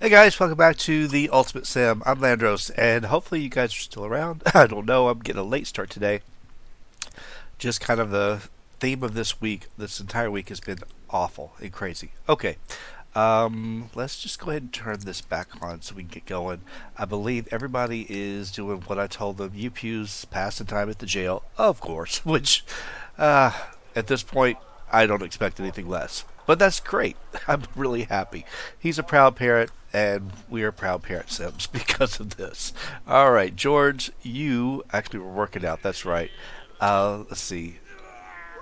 Hey guys, welcome back to the Ultimate Sim. I'm Landros, and hopefully you guys are still around. I don't know, I'm getting a late start today. Just kind of the theme of this week, this entire week has been awful and crazy. Okay, let's just go ahead and turn this back on so we can get going. I believe everybody is doing what I told them. You pews passing time at the jail, of course, which uh, at this point, I don't expect anything less. But that's great. I'm really happy. He's a proud parent, and we are proud parent Sims because of this. All right, George, you actually were working out. That's right. Let's see.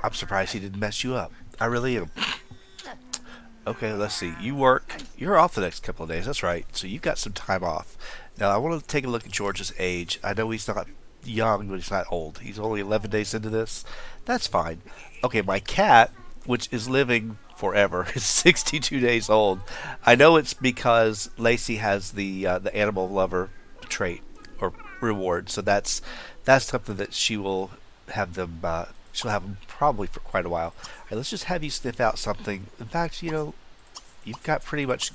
I'm surprised he didn't mess you up. I really am. Okay, let's see. You work. You're off the next couple of days. That's right. So you've got some time off. Now, I want to take a look at George's age. I know he's not young, but he's not old. He's only 11 days into this. That's fine. Okay, my cat, which is living forever, is 62 days old. I know it's because Lacey has the animal lover trait or reward. So that's something that she will have them. She'll have them probably for quite a while. All right, let's just have you sniff out something. In fact, you've got pretty much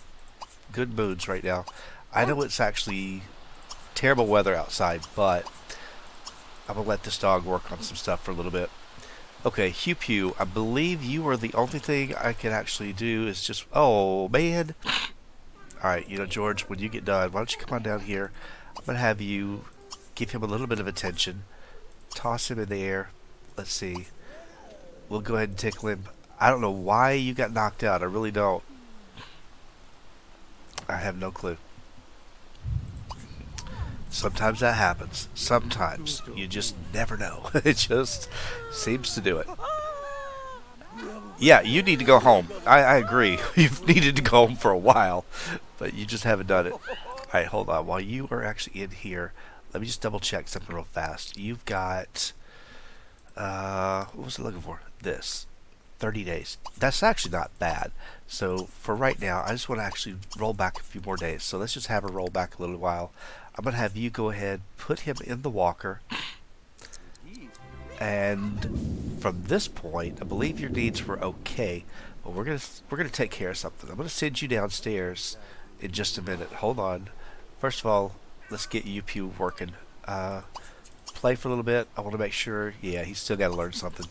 good moods right now. I know it's actually terrible weather outside, but I'm gonna let this dog work on some stuff for a little bit. Okay, Hugh Pew, I believe you are the only thing I can actually do is just. Oh man! Alright, George, when you get done, why don't you come on down here? I'm gonna have you give him a little bit of attention. Toss him in the air. Let's see. We'll go ahead and tickle him. I don't know why you got knocked out. I really don't. I have no clue. Sometimes that happens. Sometimes. You just never know. It just seems to do it. Yeah, you need to go home. I agree. You've needed to go home for a while, but you just haven't done it. Alright, hold on. While you are actually in here, let me just double check something real fast. You've got, what was I looking for? This. 30 days. That's actually not bad. So for right now, I just want to actually roll back a few more days. So let's just have her roll back a little while. I'm going to have you go ahead, put him in the walker. And from this point, I believe your needs were okay. But we're gonna take care of something. I'm gonna send you downstairs in just a minute. Hold on. First of all, let's get you Pew working. Play for a little bit. I want to make sure. Yeah, he's still got to learn something.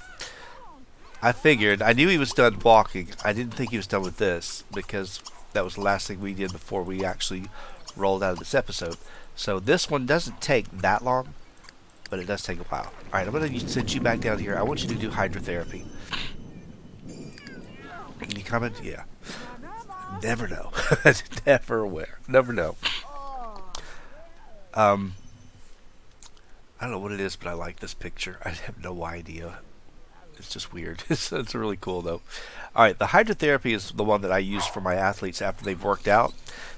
I figured. I knew he was done walking. I didn't think he was done with this because that was the last thing we did before we actually rolled out of this episode. So this one doesn't take that long, but it does take a while. Alright, I'm going to send you back down here. I want you to do hydrotherapy. You coming? Yeah. Never know. Never aware. Never know. I don't know what it is, but I like this picture. I have no idea. It's just weird. It's really cool, though. Alright, the hydrotherapy is the one that I use for my athletes after they've worked out.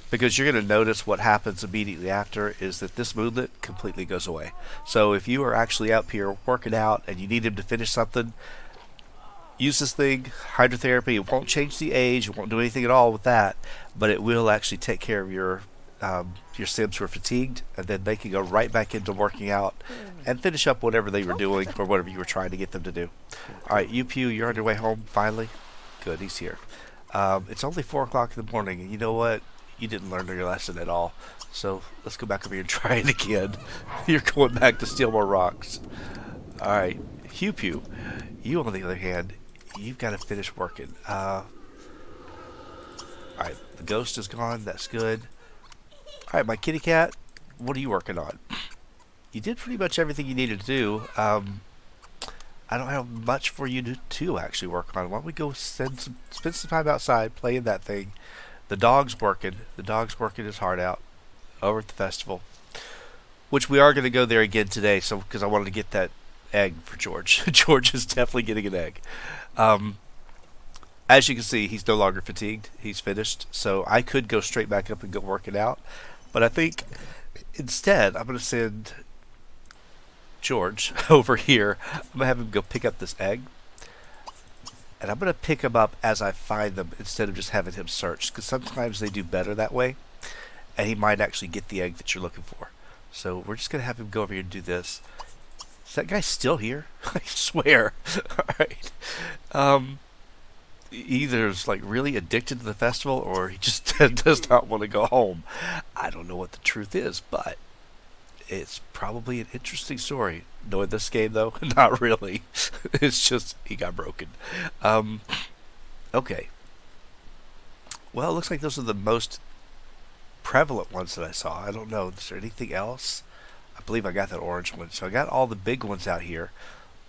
Because you're going to notice what happens immediately after is that this moodlet completely goes away. So if you are actually out here working out and you need him to finish something, use this thing, hydrotherapy. It won't change the age. It won't do anything at all with that. But it will actually take care of your Sims who are fatigued. And then they can go right back into working out and finish up whatever they were doing or whatever you were trying to get them to do. Alright, you Pew, you're on your way home finally? Good, he's here. It's only 4 o'clock in the morning. And you know what? You didn't learn your lesson at all. So let's go back over here and try it again. You're going back to steal more rocks. Alright, Hugh Pew, you on the other hand, you've got to finish working. Alright, the ghost is gone. That's good. Alright, my kitty cat, what are you working on? You did pretty much everything you needed to do. I don't have much for you to actually work on. Why don't we go spend some time outside playing that thing. The dog's working. The dog's working his heart out over at the festival, which we are going to go there again today. So because I wanted to get that egg for George. George is definitely getting an egg. As you can see, he's no longer fatigued. He's finished. So I could go straight back up and go work it out, but I think instead I'm going to send George over here. I'm going to have him go pick up this egg. And I'm going to pick them up as I find them instead of just having him search. Because sometimes they do better that way. And he might actually get the egg that you're looking for. So we're just going to have him go over here and do this. Is that guy still here? I swear. Alright. either is like really addicted to the festival or he just does not want to go home. I don't know what the truth is, but it's probably an interesting story. Knowing this game though, not really. It's just he got broken. Um, okay. Well, it looks like those are the most prevalent ones that I saw. I don't know. Is there anything else? I believe I got that orange one. So I got all the big ones out here.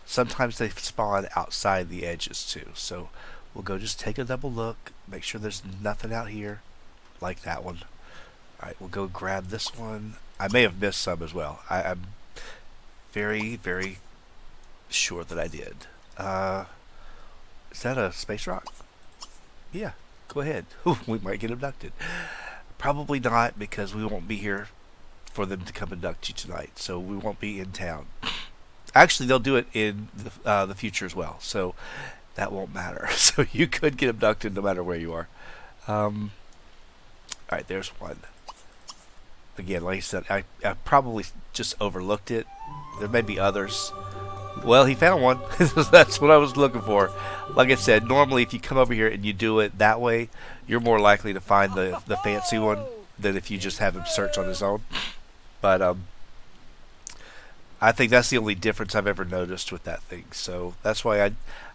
Sometimes they spawn outside the edges too. So we'll go just take a double look, make sure there's nothing out here like that one. Alright, we'll go grab this one. I may have missed some as well. I'm very, very sure that I did. Is that a space rock? Yeah, go ahead. We might get abducted. Probably not because we won't be here for them to come abduct you tonight. So we won't be in town. Actually, they'll do it in the future as well. So that won't matter. So you could get abducted no matter where you are. Alright, there's one. Again, like I said, I probably just overlooked it. There may be others. Well, he found one. That's what I was looking for. Like I said, normally if you come over here and you do it that way, you're more likely to find the fancy one than if you just have him search on his own. But I think that's the only difference I've ever noticed with that thing. So that's why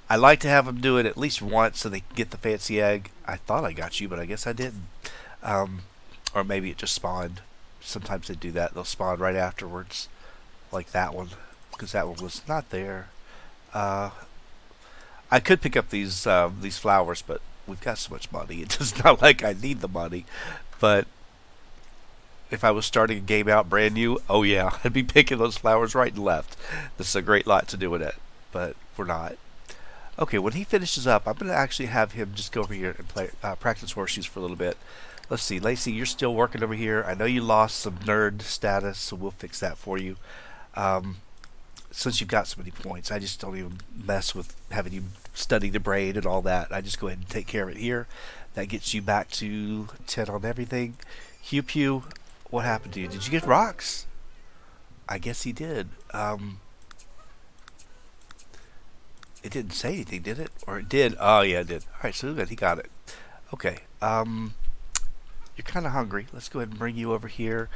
I like to have them do it at least once so they can get the fancy egg. I thought I got you, but I guess I didn't. Or maybe it just spawned. Sometimes they do that. They'll spawn right afterwards, like that one, because that one was not there. I could pick up these flowers, but we've got so much money. It's not like I need the money. But if I was starting a game out brand new, oh yeah, I'd be picking those flowers right and left. This is a great lot to do with it, but we're not. Okay, when he finishes up, I'm going to actually have him just go over here and play practice horseshoes for a little bit. Let's see, Lacey, you're still working over here. I know you lost some nerd status, so we'll fix that for you. Since you've got so many points, I just don't even mess with having you study the brain and all that. I just go ahead and take care of it here. That gets you back to 10 on everything. Hugh Pew, what happened to you? Did you get rocks? I guess he did. It didn't say anything, did it? Or it did? Oh, yeah, it did. Alright, so good. He got it. Okay. You're kind of hungry. Let's go ahead and bring you over here.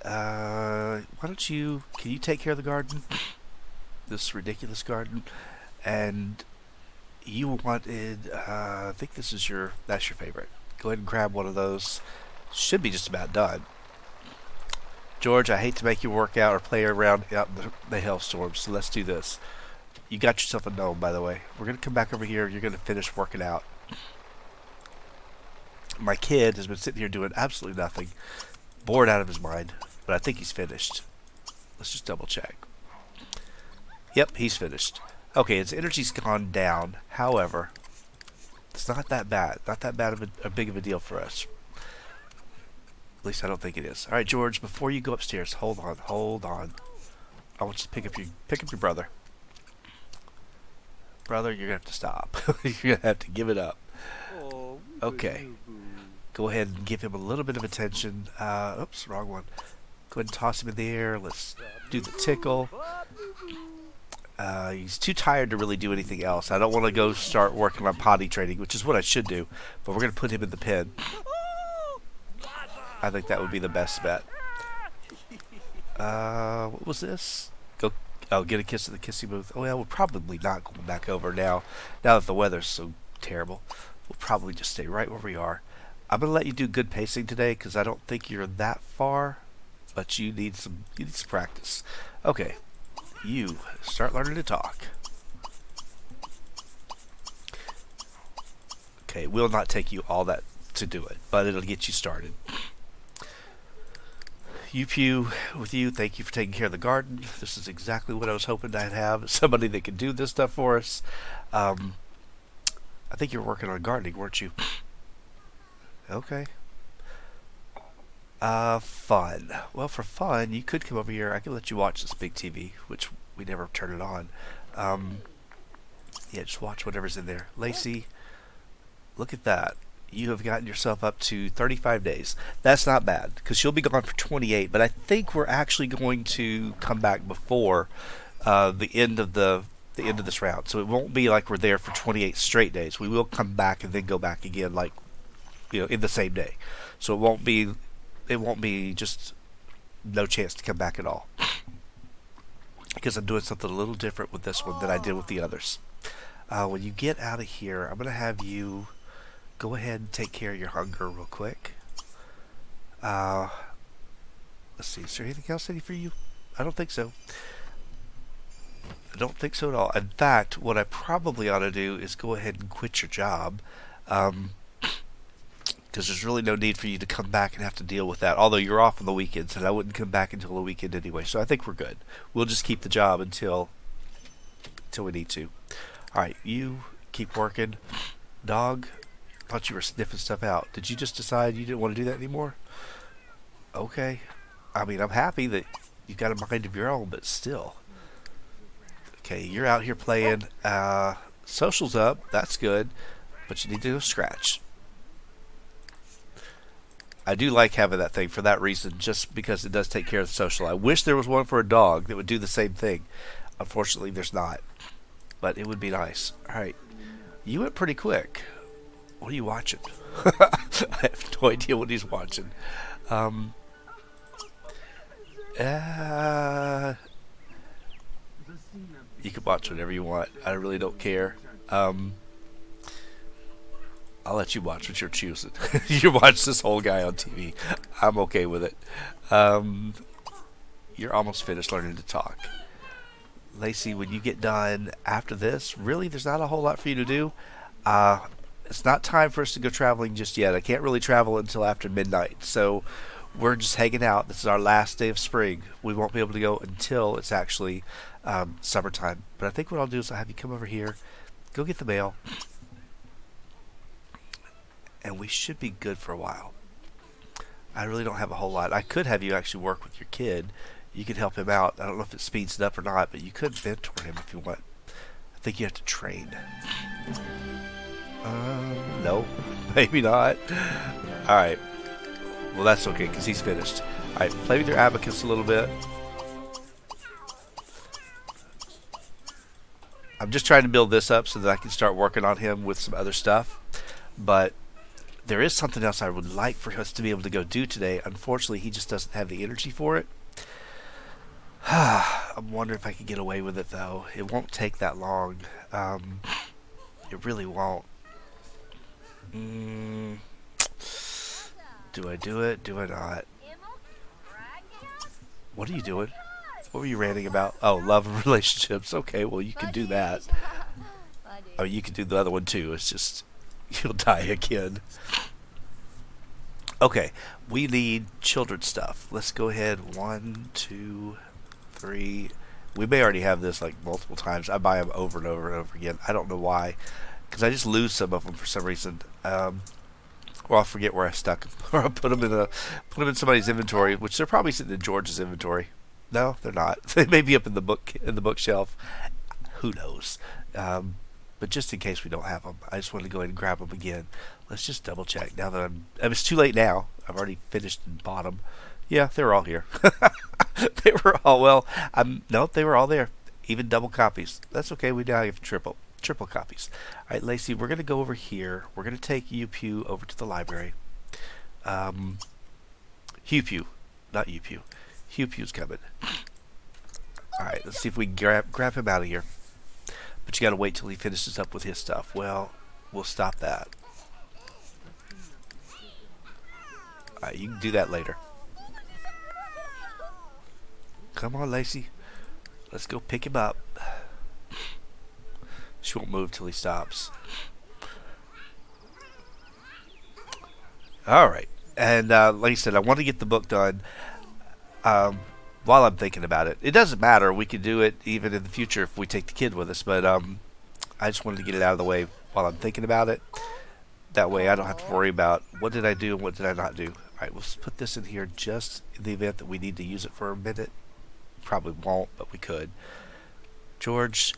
Why don't you... Can you take care of the garden? This ridiculous garden. And you wanted... I think this is your... That's your favorite. Go ahead and grab one of those. Should be just about done. George, I hate to make you work out or play around out in the hailstorm, so let's do this. You got yourself a gnome, by the way. We're going to come back over here. You're going to finish working out. My kid has been sitting here doing absolutely nothing. Bored out of his mind. But I think he's finished. Let's just double check. Yep, he's finished. Okay, his energy's gone down. However, it's not that bad. Not that bad of a big of a deal for us. At least I don't think it is. Alright, George, before you go upstairs, hold on, hold on. I want you to pick up your brother. Brother, you're going to have to stop. You're going to have to give it up. Okay. Go ahead and give him a little bit of attention. Oops, wrong one. Go ahead and toss him in the air. Let's do the tickle. He's too tired to really do anything else. I don't want to go start working on potty training, which is what I should do. But we're going to put him in the pen. I think that would be the best bet. What was this? Oh, get a kiss at the kissing booth. Oh, yeah, we're probably not going back over now. Now that the weather's so terrible. We'll probably just stay right where we are. I'm going to let you do good pacing today because I don't think you're that far. But you need some practice. Okay. You start learning to talk. Okay, it will not take you all that to do it, but it'll get you started. Pew, with you, thank you for taking care of the garden. This is exactly what I was hoping I'd have. Somebody that could do this stuff for us. I think you were working on gardening, weren't you? Okay. Fun. Well, for fun, you could come over here. I could let you watch this big TV, which we never turn it on. Yeah, just watch whatever's in there. Lacey, look at that. You have gotten yourself up to 35 days. That's not bad, because she'll be gone for 28, but I think we're actually going to come back before the end of the the end of this round. So it won't be like we're there for 28 straight days. We will come back and then go back again, like in the same day. So it won't be just no chance to come back at all. Because I'm doing something a little different with this one than I did with the others. When you get out of here, I'm going to have you go ahead and take care of your hunger real quick. Let's see, is there anything else I need for you? I don't think so. I don't think so at all. In fact, what I probably ought to do is go ahead and quit your job. Because there's really no need for you to come back and have to deal with that. Although you're off on the weekends, and I wouldn't come back until the weekend anyway. So I think we're good. We'll just keep the job until we need to. All right, you keep working. Dog, I thought you were sniffing stuff out. Did you just decide you didn't want to do that anymore? Okay. I mean, I'm happy that you've got a mind of your own, but still. Okay, you're out here playing. Social's up. That's good. But you need to go scratch. I do like having that thing for that reason, just because it does take care of the social. I wish there was one for a dog that would do the same thing. Unfortunately, there's not. But it would be nice. Alright. You went pretty quick. What are you watching? I have no idea what he's watching. You can watch whatever you want. I really don't care. I'll let you watch what you're choosing. You watch this whole guy on TV. I'm okay with it. You're almost finished learning to talk. Lacey, when you get done after this, really, there's not a whole lot for you to do. It's not time for us to go traveling just yet. I can't really travel until after midnight. So we're just hanging out. This is our last day of spring. We won't be able to go until it's actually summertime. But I think what I'll do is I'll have you come over here, go get the mail, and we should be good for a while. I really don't have a whole lot. I could have you actually work with your kid. You could help him out. I don't know if it speeds it up or not, but you could mentor him if you want. I think you have to train. No, maybe not. Alright. Well, that's okay, because he's finished. Alright, play with your abacus a little bit. I'm just trying to build this up so that I can start working on him with some other stuff. But there is something else I would like for us to be able to go do today. Unfortunately, he just doesn't have the energy for it. I'm wondering if I could get away with it, though. It won't take that long. It really won't. Do I do it? Do I not? What are you doing? What were you ranting about? Oh, love and relationships. Okay, well, you can do that. Oh, you can do the other one, too. It's just, you'll die again. Okay, we need children's stuff. Let's go ahead. 1, 2, 3. We may already have this like multiple times. I buy them over and over and over again. I don't know why, because I just lose some of them for some reason. Or I'll forget where I stuck them, or I'll put them in somebody's inventory, which they're probably sitting in George's inventory. No, they're not. They may be up in the bookshelf. Who knows? But just in case we don't have them, I just wanted to go ahead and grab them again. Let's just double check. Now that it's too late now. I've already finished and bought them. Yeah, they were all here. They were all, well, nope, they were all there. Even double copies. That's okay. We now have triple copies. All right, Lacey, we're going to go over here. We're going to take Pew over to the library. Pew, not Pew. Pew's coming. All right, let's see if we can grab him out of here. But you got to wait till he finishes up with his stuff. Well, we'll stop that. All right, you can do that later. Come on, Lacey. Let's go pick him up. She won't move till he stops. All right. And like I said, I want to get the book done while I'm thinking about it. It doesn't matter. We could do it even in the future if we take the kid with us. But I just wanted to get it out of the way while I'm thinking about it. That way I don't have to worry about what did I do and what did I not do. All right, we'll put this in here just in the event that we need to use it for a minute. Probably won't, but we could. George,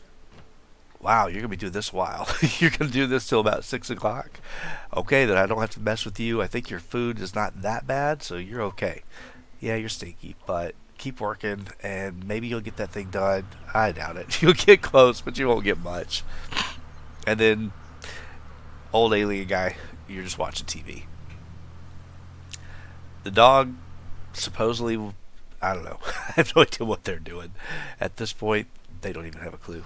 wow, you're going to be doing this a while. You're going to do this till about 6 o'clock. Okay, then I don't have to mess with you. I think your food is not that bad, so you're okay. Yeah, you're stinky, but keep working, and maybe you'll get that thing done. I doubt it. You'll get close, but you won't get much. And then, old alien guy, you're just watching TV. The dog, supposedly, I don't know. I have no idea what they're doing. At this point, they don't even have a clue.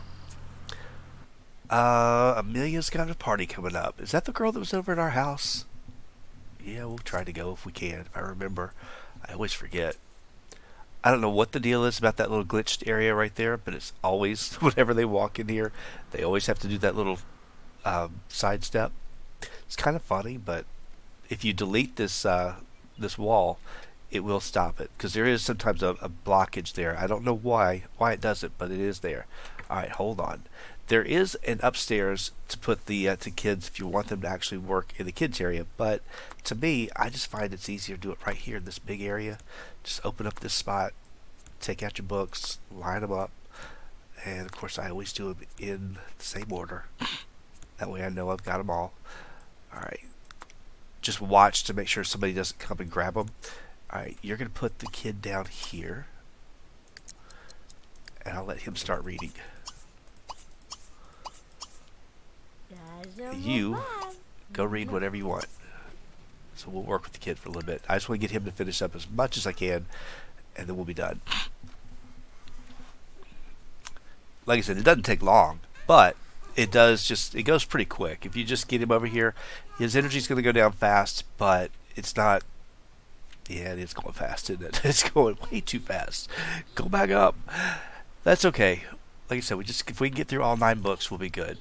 Amelia's got a party coming up. Is that the girl that was over at our house? Yeah, we'll try to go if we can, if I remember. I always forget. I don't know what the deal is about that little glitched area right there, but it's always, whenever they walk in here, they always have to do that little side step. It's kind of funny, but if you delete this wall, it will stop it because there is sometimes a blockage there. I don't know why it does it, but it is there. All right, hold on. There is an upstairs to put the to kids if you want them to actually work in the kids area, but to me, I just find it's easier to do it right here in this big area. Just open up this spot, take out your books, line them up, and of course I always do them in the same order. That way I know I've got them all. All right, just watch to make sure somebody doesn't come and grab them. Alright, you're going to put the kid down here, and I'll let him start reading. You go read whatever you want. So we'll work with the kid for a little bit. I just want to get him to finish up as much as I can, and then we'll be done. Like I said, it doesn't take long, but it goes pretty quick. If you just get him over here, his energy's going to go down fast, but it's not. Yeah, it is going fast, isn't it? It's going way too fast. Go back up. That's okay. Like I said, if we can get through all 9 books, we'll be good.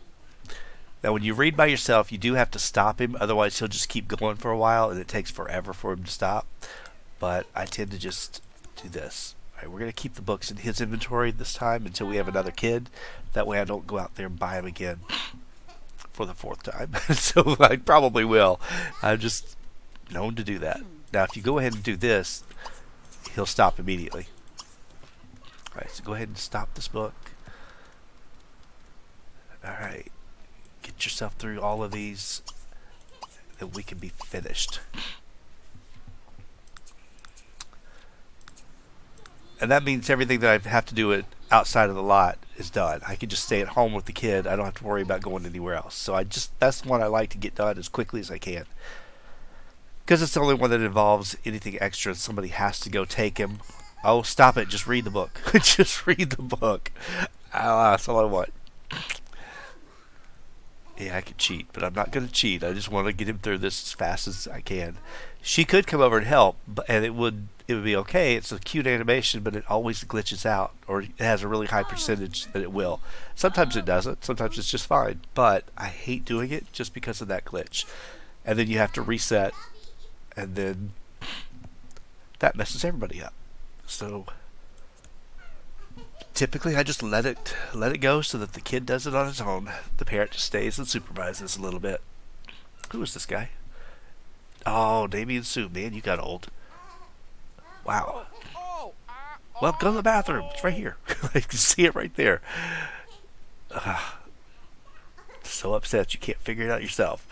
Now, when you read by yourself, you do have to stop him. Otherwise, he'll just keep going for a while, and it takes forever for him to stop. But I tend to just do this. All right, we're going to keep the books in his inventory this time until we have another kid. That way I don't go out there and buy him again for the 4th time. So I probably will. I'm just known to do that. Now, if you go ahead and do this, he'll stop immediately. Alright, so go ahead and stop this book. Alright. Get yourself through all of these, then we can be finished. And that means everything that I have to do outside of the lot is done. I can just stay at home with the kid. I don't have to worry about going anywhere else. So that's the one I like to get done as quickly as I can. Because it's the only one that involves anything extra. Somebody has to go take him. Oh, stop it. Just read the book. Just read the book. That's all I want. Yeah, I could cheat, but I'm not going to cheat. I just want to get him through this as fast as I can. She could come over and help, and it would be okay. It's a cute animation, but it always glitches out, or it has a really high percentage that it will. Sometimes it doesn't. Sometimes it's just fine. But I hate doing it just because of that glitch. And then you have to reset, and then that messes everybody up. So typically I just let it go so that the kid does it on his own. The parent just stays and supervises a little bit. Who is this guy? Oh, Damien Sue, man, you got old. Wow. Well, go to the bathroom. It's right here. I can see it right there. So upset you can't figure it out yourself.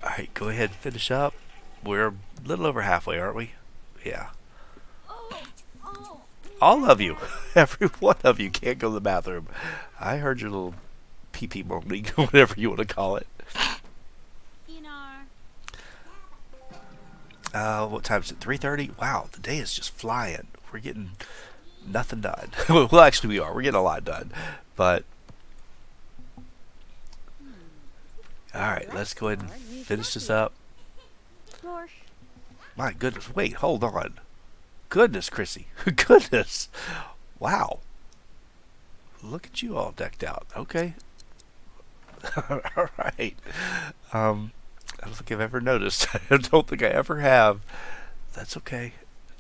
Alright, go ahead and finish up. We're a little over halfway, aren't we? Yeah. All of you. Every one of you can't go to the bathroom. I heard your little pee-pee moaning, whatever you want to call it. What time is it? 3:30? Wow, the day is just flying. We're getting nothing done. Well, actually we are. We're getting a lot done. But alright, let's go ahead and finish this up. My goodness. Wait, hold on. Goodness, Chrissy. Goodness. Wow. Look at you all decked out. Okay. Alright. I don't think I've ever noticed. I don't think I ever have. That's okay.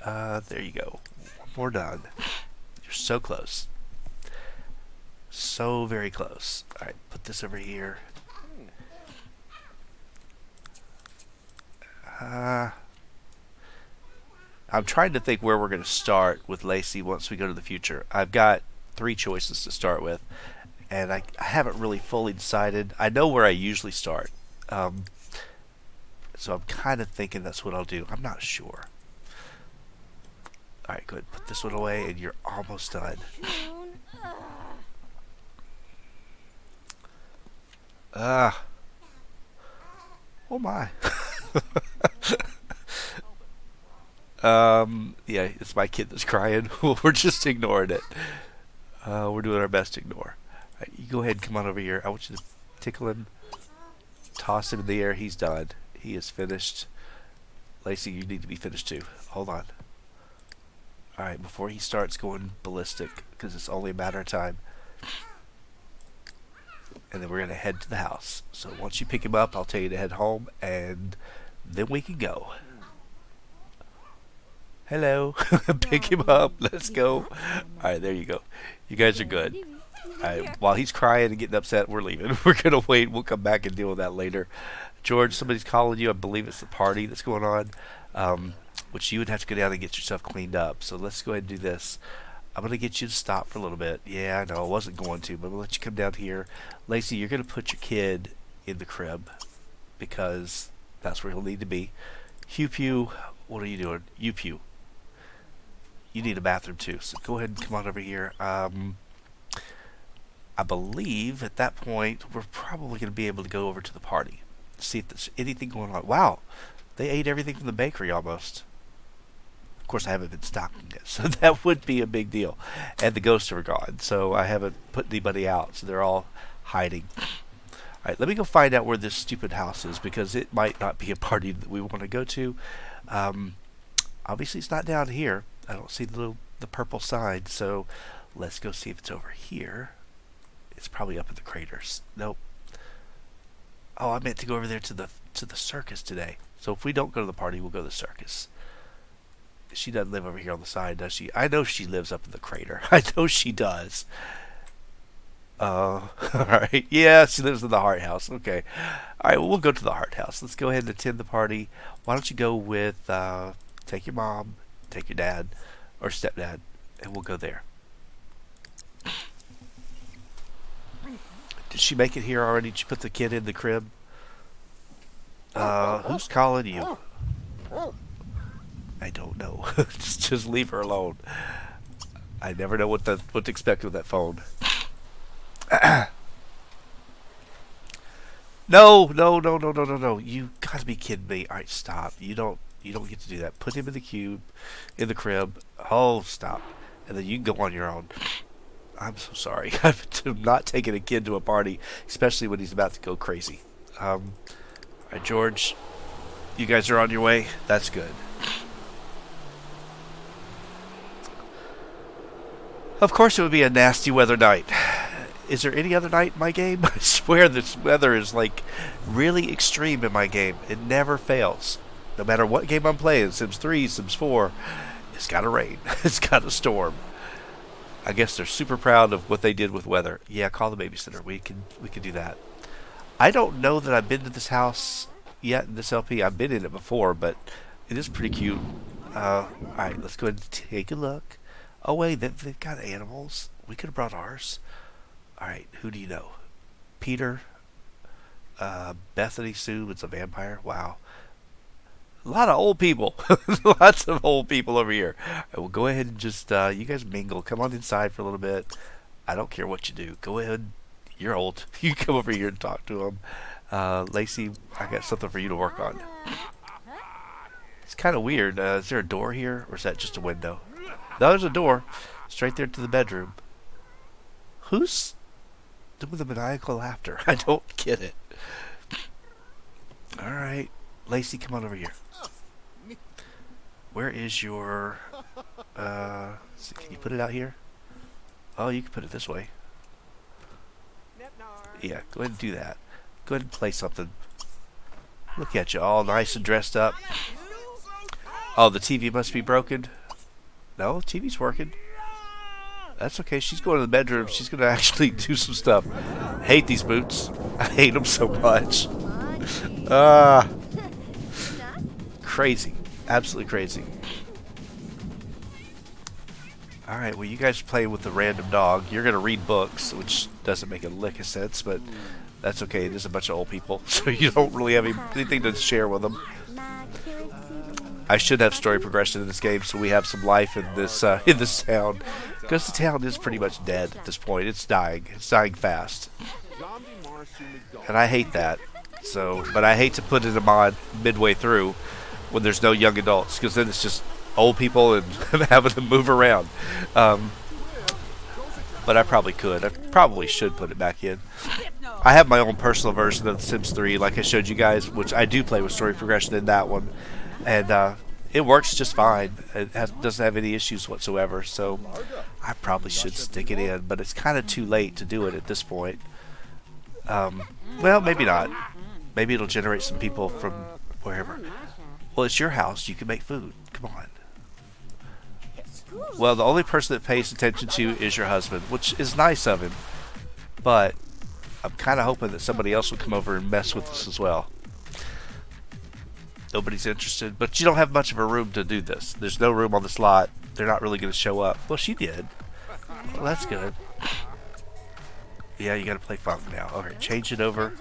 There you go. One more done. You're so close. So very close. Alright, put this over here. I'm trying to think where we're going to start with Lacey once we go to the future. I've got 3 choices to start with, and I haven't really fully decided. I know where I usually start. So I'm kind of thinking that's what I'll do. I'm not sure. Alright, go ahead and put this one away, and you're almost done. Ah. Oh my. Yeah, it's my kid that's crying. We're just ignoring it. We're doing our best to ignore. Right, you go ahead and come on over here. I want you to tickle him, toss him in the air. He's done. He is finished. Lacey, you need to be finished too. Hold on. Alright, before he starts going ballistic, because it's only a matter of time. And then we're going to head to the house. So once you pick him up, I'll tell you to head home, and then we can go. Hello. Pick him up. Let's go. Alright, there you go. You guys are good. Alright, while he's crying and getting upset, we're leaving. We're going to wait. We'll come back and deal with that later. George, somebody's calling you. I believe it's the party that's going on, which you would have to go down and get yourself cleaned up. So let's go ahead and do this. I'm going to get you to stop for a little bit. Yeah, I know. I wasn't going to, but I'm going to let you come down here. Lacey, you're going to put your kid in the crib because that's where he'll need to be. Hugh Pew, what are you doing? You Pew. You need a bathroom too, so go ahead and come on over here. I believe at that point we're probably going to be able to go over to the party, see if there's anything going on. Wow, they ate everything from the bakery almost. Of course, I haven't been stocking it, so that would be a big deal. And the ghosts are gone, so I haven't put anybody out, so they're all hiding. Alright, let me go find out where this stupid house is, because it might not be a party that we want to go to. Obviously, it's not down here. I don't see the purple sign, so let's go see if it's over here. It's probably up in the craters. Nope. Oh, I meant to go over there to the circus today. So if we don't go to the party, we'll go to the circus. She doesn't live over here on the side, does she? I know she lives up in the crater. I know she does. Alright. Yeah, she lives in the Heart House. Okay. Alright, well, we'll go to the Heart House. Let's go ahead and attend the party. Why don't you go with, take your mom, take your dad, or stepdad, and we'll go there. Did she make it here already? Did she put the kid in the crib? Who's calling you? I don't know. just leave her alone. I never know what to expect with that phone. No. You gotta be kidding me. Alright, stop. You don't get to do that. Put him in the cube, in the crib. Oh, stop. And then you can go on your own. I'm so sorry. I'm not taking a kid to a party, especially when he's about to go crazy. Alright, George, you guys are on your way. That's good. Of course it would be a nasty weather night. Is there any other night in my game? I swear this weather is like really extreme in my game. It never fails. No matter what game I'm playing, Sims 3, Sims 4, it's gotta rain. It's gotta storm. I guess they're super proud of what they did with weather. Yeah, call the babysitter. We can do that. I don't know that I've been to this house yet in this LP. I've been in it before, but it is pretty cute. Alright, let's go ahead and take a look. Oh wait, they've got animals. We could have brought ours. Alright, who do you know? Peter. Bethany Sue is a vampire. Wow. A lot of old people. Lots of old people over here. I will go ahead and just, you guys mingle. Come on inside for a little bit. I don't care what you do. Go ahead. You're old. You come over here and talk to them. Lacey, I got something for you to work on. It's kind of weird. Is there a door here, or is that just a window? No, there's a door. Straight there to the bedroom. Who's doing the maniacal laughter? I don't get it. Alright. Lacey, come on over here. Where is your... can you put it out here? Oh, you can put it this way. Yeah, go ahead and do that. Go ahead and play something. Look at you, all nice and dressed up. Oh, the TV must be broken. No, TV's working. That's okay. She's going to the bedroom. She's going to actually do some stuff. I hate these boots. I hate them so much. Crazy. Absolutely crazy. Alright, well, you guys play with the random dog. You're going to read books, which doesn't make a lick of sense, but that's okay. There's a bunch of old people, so you don't really have anything to share with them. I should have story progression in this game, so we have some life in this town, because the town is pretty much dead at this point. It's dying. It's dying fast, and I hate that. So, but I hate to put in a mod midway through when there's no young adults, because then it's just old people and having to move around. Um, but I probably could. I probably should put it back in. I have my own personal version of The Sims 3, like I showed you guys, which I do play with story progression in that one, and it works just fine. Doesn't have any issues whatsoever. So I probably should stick it in, but it's kind of too late to do it at this point. Well, maybe not. Maybe it'll generate some people from wherever. Well, it's your house. You can make food. Come on. Well, the only person that pays attention to you is your husband, which is nice of him. But I'm kind of hoping that somebody else will come over and mess with us as well. Nobody's interested. But you don't have much of a room to do this. There's no room on the slot. They're not really going to show up. Well, she did. Well, that's good. Yeah, you got to play funk now. Okay, change it over.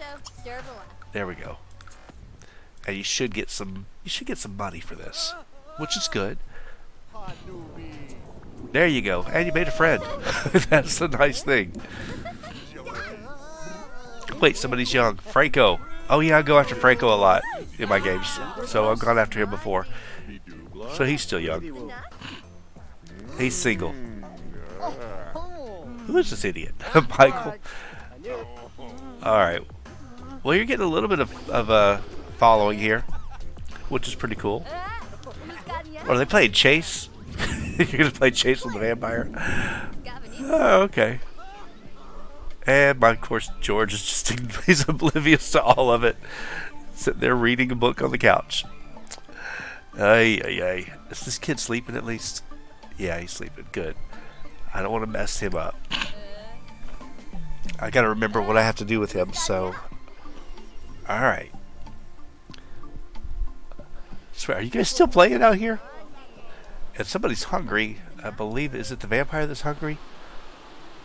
There we go. And you should get some money for this, which is good. There you go. And you made a friend. That's a nice thing. Wait, somebody's young. Franco. Oh yeah, I go after Franco a lot in my games. So I've gone after him before. So he's still young. He's single. Who is this idiot? Michael. Alright. Well, you're getting a little bit of a following here, which is pretty cool. What, are they playing chase? You're going to play chase with the vampire? Oh, okay. And, of course, George is just he's oblivious to all of it. Sitting there reading a book on the couch. Ay, ay, ay. Is this kid sleeping at least? Yeah, he's sleeping. Good. I don't want to mess him up. I got to remember what I have to do with him, so... Alright. Swear, are you guys still playing out here? And somebody's hungry. I believe, is it the vampire that's hungry?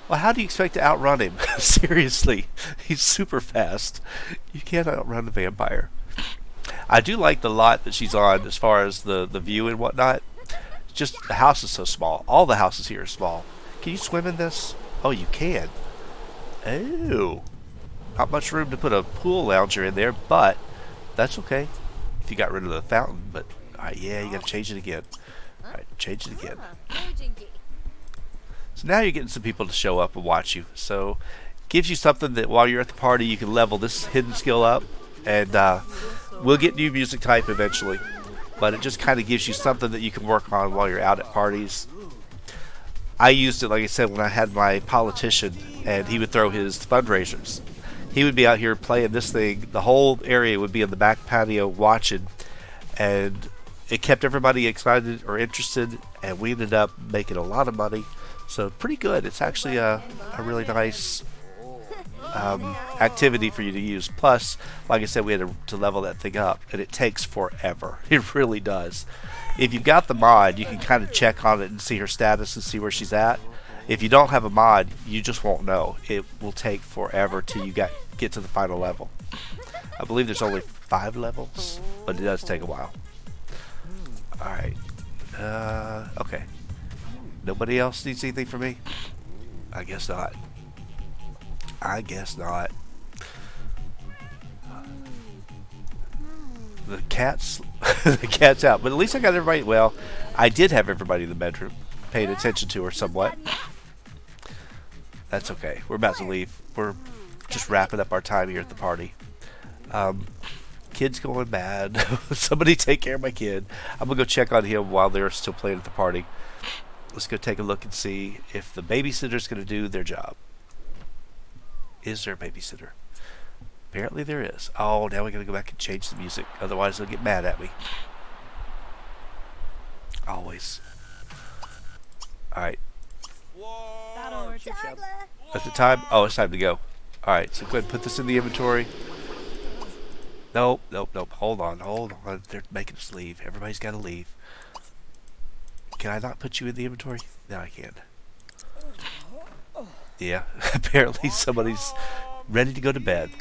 Well, how do you expect to outrun him? Seriously. He's super fast. You can't outrun the vampire. I do like the lot that she's on as far as the view and whatnot. Just the house is so small. All the houses here are small. Can you swim in this? Oh, you can. Oh. Not much room to put a pool lounger in there, but that's okay. If you got rid of the fountain, but yeah, you gotta change it again. Alright, change it again. So now you're getting some people to show up and watch you. So gives you something that while you're at the party you can level this hidden skill up, and we'll get new music type eventually. But it just kind of gives you something that you can work on while you're out at parties. I used it, like I said, when I had my politician, and he would throw his fundraisers. He would be out here playing this thing. The whole area would be in the back patio watching, and it kept everybody excited or interested, and we ended up making a lot of money. So pretty good. It's actually a really nice activity for you to use. Plus, like I said, we had to level that thing up, and it takes forever. It really does. If you've got the mod, you can kind of check on it and see her status and see where she's at. If you don't have a mod, you just won't know. It will take forever till you get to the final level. I believe there's only 5 levels, but it does take a while. Alright. Okay. Nobody else needs anything from me? I guess not. I guess not. The cat's the cat's out, but at least I got everybody. Well, I did have everybody in the bedroom, paying attention to her somewhat. That's okay. We're about to leave. We're just wrapping up our time here at the party. Kid's going mad. Somebody take care of my kid. I'm gonna go check on him while they're still playing at the party. Let's go take a look and see if the babysitter's gonna do their job. Is there a babysitter? Apparently there is. Oh, now we gotta go back and change the music. Otherwise they'll get mad at me. Always. Alright. At the time? Oh, it's time to go. Alright, so go ahead and put this in the inventory. Nope, nope, nope. Hold on. They're making us leave. Everybody's gotta leave. Can I not put you in the inventory? No, I can. Yeah, apparently somebody's ready to go to bed.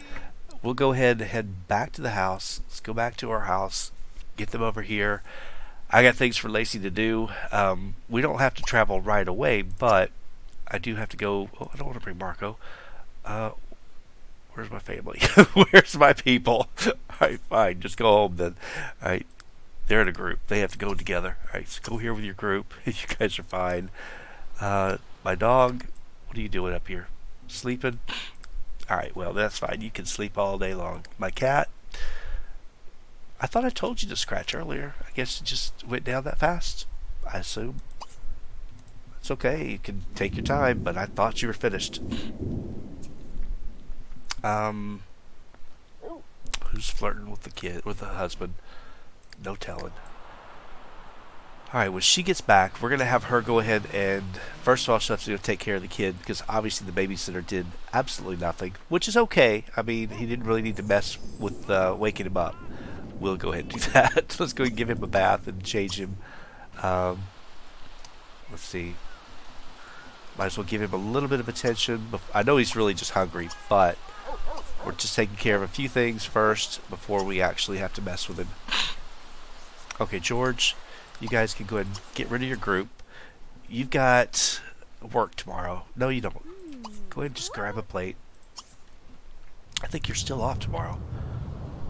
We'll go ahead and head back to the house. Let's go back to our house. Get them over here. I got things for Lacey to do. We don't have to travel right away, but I do have to go. Oh, I don't want to bring Marco. Uh, where's my family? Where's my people? All right, fine. Just go home then. All right, they're in a group. They have to go together. All right, so go here with your group. You guys are fine. My dog. What are you doing up here? Sleeping? All right, well, that's fine. You can sleep all day long. My cat. I thought I told you to scratch earlier. I guess it just went down that fast. I assume. It's okay. You can take your time, but I thought you were finished. Um, who's flirting with the kid, with the husband? No telling. All right, when she gets back, we're going to have her go ahead and, first of all, she'll have to go take care of the kid because obviously the babysitter did absolutely nothing, which is okay. I mean, he didn't really need to mess with waking him up. We'll go ahead and do that. Let's go and give him a bath and change him. Um, let's see. Might as well give him a little bit of attention. I know he's really just hungry, but we're just taking care of a few things first before we actually have to mess with him. Okay, George, you guys can go ahead and get rid of your group. You've got work tomorrow. No, you don't. Go ahead and just grab a plate. I think you're still off tomorrow,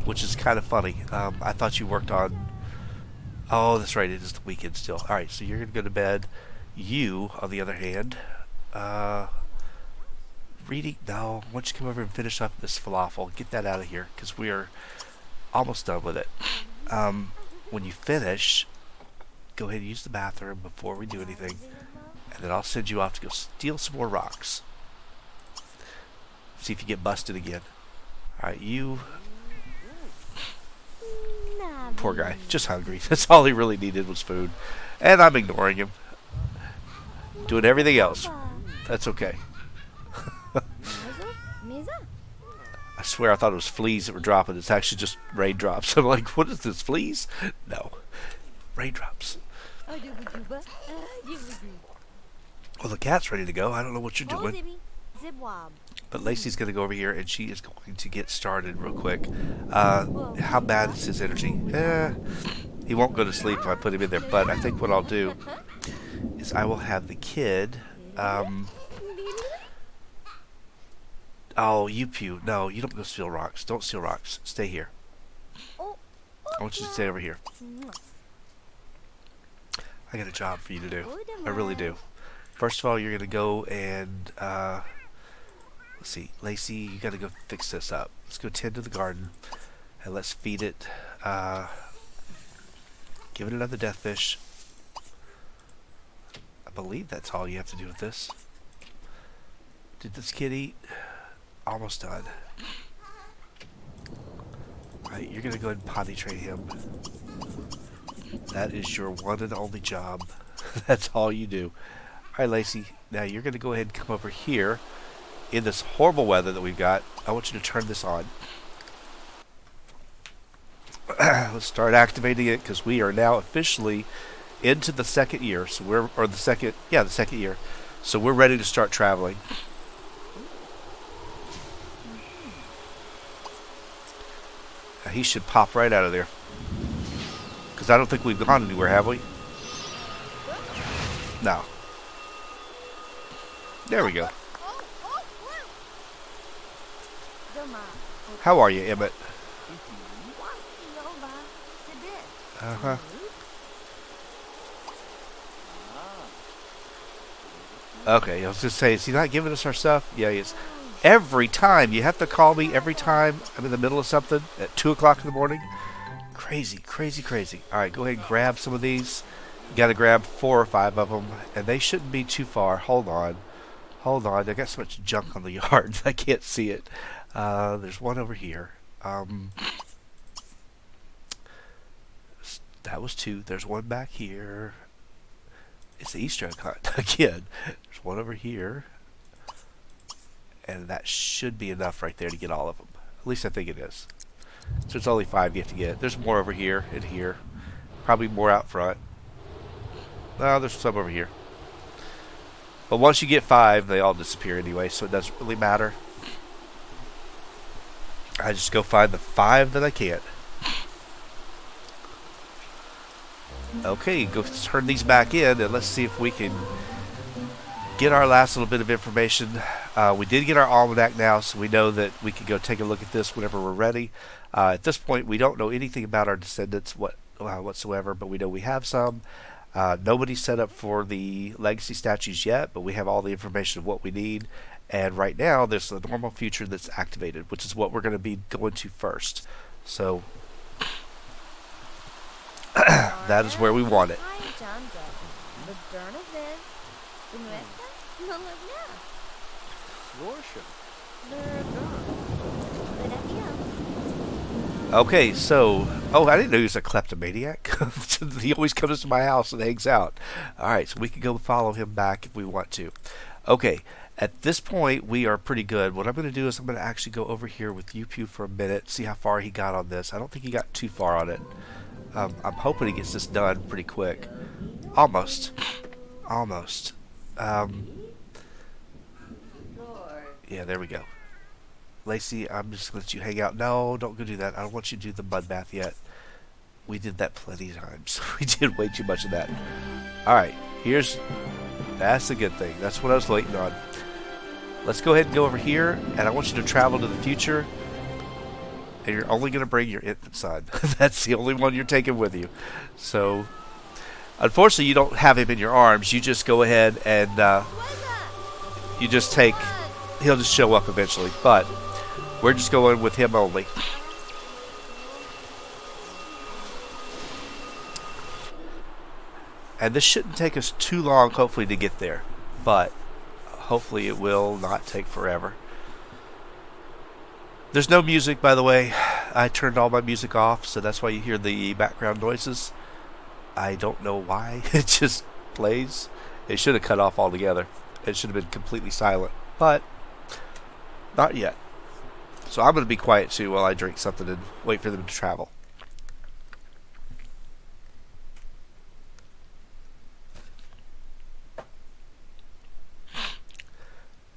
which is kind of funny. I thought you worked on... Oh, that's right. It is the weekend still. All right, so you're going to go to bed. You, on the other hand, reading... No, why don't you come over and finish up this falafel. Get that out of here, because we are almost done with it. When you finish, go ahead and use the bathroom before we do anything, and then I'll send you off to go steal some more rocks. See if you get busted again. Alright, you... Poor guy, just hungry. That's all he really needed was food. And I'm ignoring him. Doing everything else. That's okay. I swear I thought it was fleas that were dropping. It's actually just raindrops. I'm like, what is this, fleas? No. Raindrops. Well, the cat's ready to go. I don't know what you're doing. But Lacey's going to go over here, and she is going to get started real quick. How bad is his energy? He won't go to sleep if I put him in there. But I think what I'll do is I will have the kid... Oh, you pew. No, you don't go steal rocks. Don't steal rocks. Stay here. I want you to stay over here. I got a job for you to do. I really do. First of all, you're going to go and... let's see. Lacey, you got to go fix this up. Let's go tend to the garden. And let's feed it. Give it another death fish. I believe that's all you have to do with this. Did this kid eat? Almost done. Alright, you're going to go ahead and potty train him. That is your one and only job. That's all you do. Alright, Lacey. Now you're going to go ahead and come over here. In this horrible weather that we've got, I want you to turn this on. Let's start activating it because we are now officially into the second year. So the second year. So we're ready to start traveling. He should pop right out of there. Because I don't think we've gone anywhere, have we? No. There we go. How are you, Emmett? Uh-huh. Okay, I was just saying, is he not giving us our stuff? Yeah, he is. Every time. You have to call me every time I'm in the middle of something at 2 o'clock in the morning. Crazy, crazy, crazy. Alright, go ahead and grab some of these. You gotta grab 4 or 5 of them, and they shouldn't be too far. Hold on. Hold on. I got so much junk on the yard I can't see it. There's one over here. That was 2. There's one back here. It's the Easter egg hunt again. There's one over here. And that should be enough right there to get all of them. At least I think it is. So it's only 5 you have to get. There's more over here and here. Probably more out front. No, there's some over here. But once you get 5, they all disappear anyway, so it doesn't really matter. I just go find the 5 that I can. Okay, go turn these back in and let's see if we can get our last little bit of information. We did get our almanac now, so we know that we can go take a look at this whenever we're ready. At this point, we don't know anything about our descendants whatsoever, but we know we have some. Nobody's set up for the legacy statues yet, but we have all the information of what we need. And right now, there's the normal future that's activated, which is what we're going to be going to first. So that is where we want it. Okay, so I didn't know he was a kleptomaniac. He always comes to my house and hangs out. All right, so we can go follow him back if we want to. Okay, at this point we are pretty good. What I'm going to do is I'm going to actually go over here with Upu for a minute, see how far he got on this. I don't think he got too far on it. I'm hoping he gets this done pretty quick. Almost, almost. Yeah, there we go. Lacey, I'm just going to let you hang out. No, don't go do that. I don't want you to do the mud bath yet. We did that plenty of times. We did way too much of that. Alright, that's a good thing. That's what I was waiting on. Let's go ahead and go over here, and I want you to travel to the future. And you're only going to bring your infant son. That's the only one you're taking with you. So, unfortunately, you don't have him in your arms. You just go ahead and you just take... He'll just show up eventually. But we're just going with him only. And this shouldn't take us too long, hopefully, to get there. But hopefully it will not take forever. There's no music, by the way. I turned all my music off, so that's why you hear the background noises. I don't know why. It just plays. It should have cut off altogether. It should have been completely silent. But not yet. So I'm going to be quiet too while I drink something and wait for them to travel.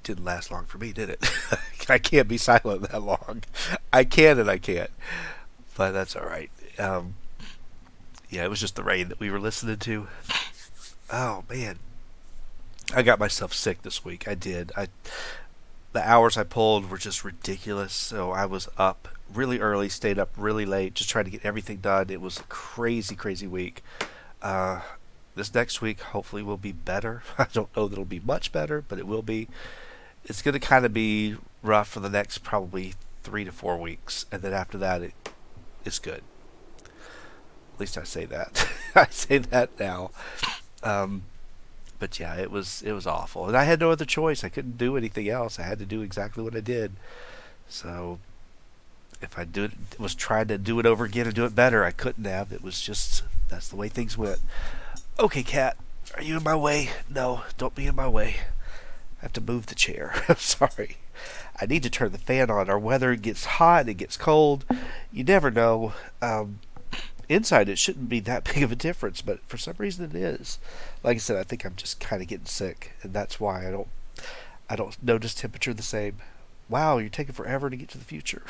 Didn't last long for me, did it? I can't be silent that long. I can and I can't. But that's alright. Yeah, it was just the rain that we were listening to. Oh, man. I got myself sick this week. I did. The hours I pulled were just ridiculous. So I was up really early, stayed up really late, just trying to get everything done. It was a crazy, crazy week. This next week hopefully will be better. I don't know that it'll be much better, but it will be. It's going to kind of be rough for the next probably 3 to 4 weeks, and then after that it's good. At least I say that. I say that now. But yeah, it was awful, and I had no other choice. I couldn't do anything else. I had to do exactly what I did. So if I was trying to do it over again and do it better, I couldn't have. It was just that's the way things went. Okay, cat, are you in my way? No, don't be in my way. I have to move the chair. I'm sorry. I need to turn the fan on. Our weather gets hot, it gets cold. You never know. Inside it shouldn't be that big of a difference, but for some reason it is. Like I said, I think I'm just kind of getting sick, and that's why I don't notice temperature the same. Wow, you're taking forever to get to the future.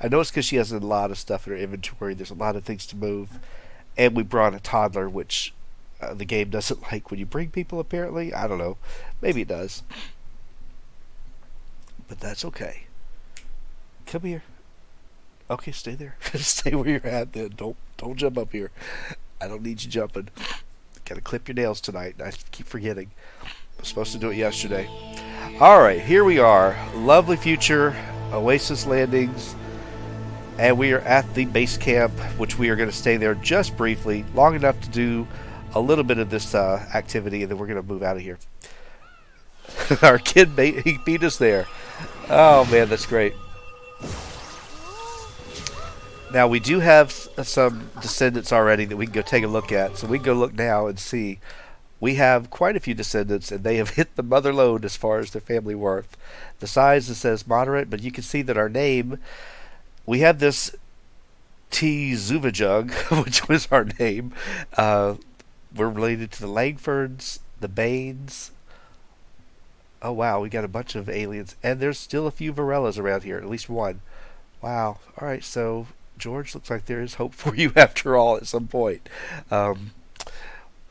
I know it's because she has a lot of stuff in her inventory. There's a lot of things to move, and we brought a toddler, which the game doesn't like when you bring people, apparently. I don't know. Maybe it does. But that's okay. Come here. Okay, stay there. Stay where you're at then. Don't jump up here. I don't need you jumping. Gotta clip your nails tonight. I keep forgetting. I was supposed to do it yesterday. Alright, here we are. Lovely future. Oasis landings. And we are at the base camp, which we are going to stay there just briefly, long enough to do a little bit of this activity, and then we're going to move out of here. Our kid he beat us there. Oh man, that's great. Now we do have some descendants already that we can go take a look at, so we can go look now and see. We have quite a few descendants, and they have hit the mother lode as far as their family worth. The size, it says moderate, but you can see that our name, we have this T. Zuvajug, which was our name. We're related to the Langfords, the Baines. Oh wow, we got a bunch of aliens, and there's still a few Varellas around here, at least one. Wow. All right, so George, looks like there is hope for you after all at some point.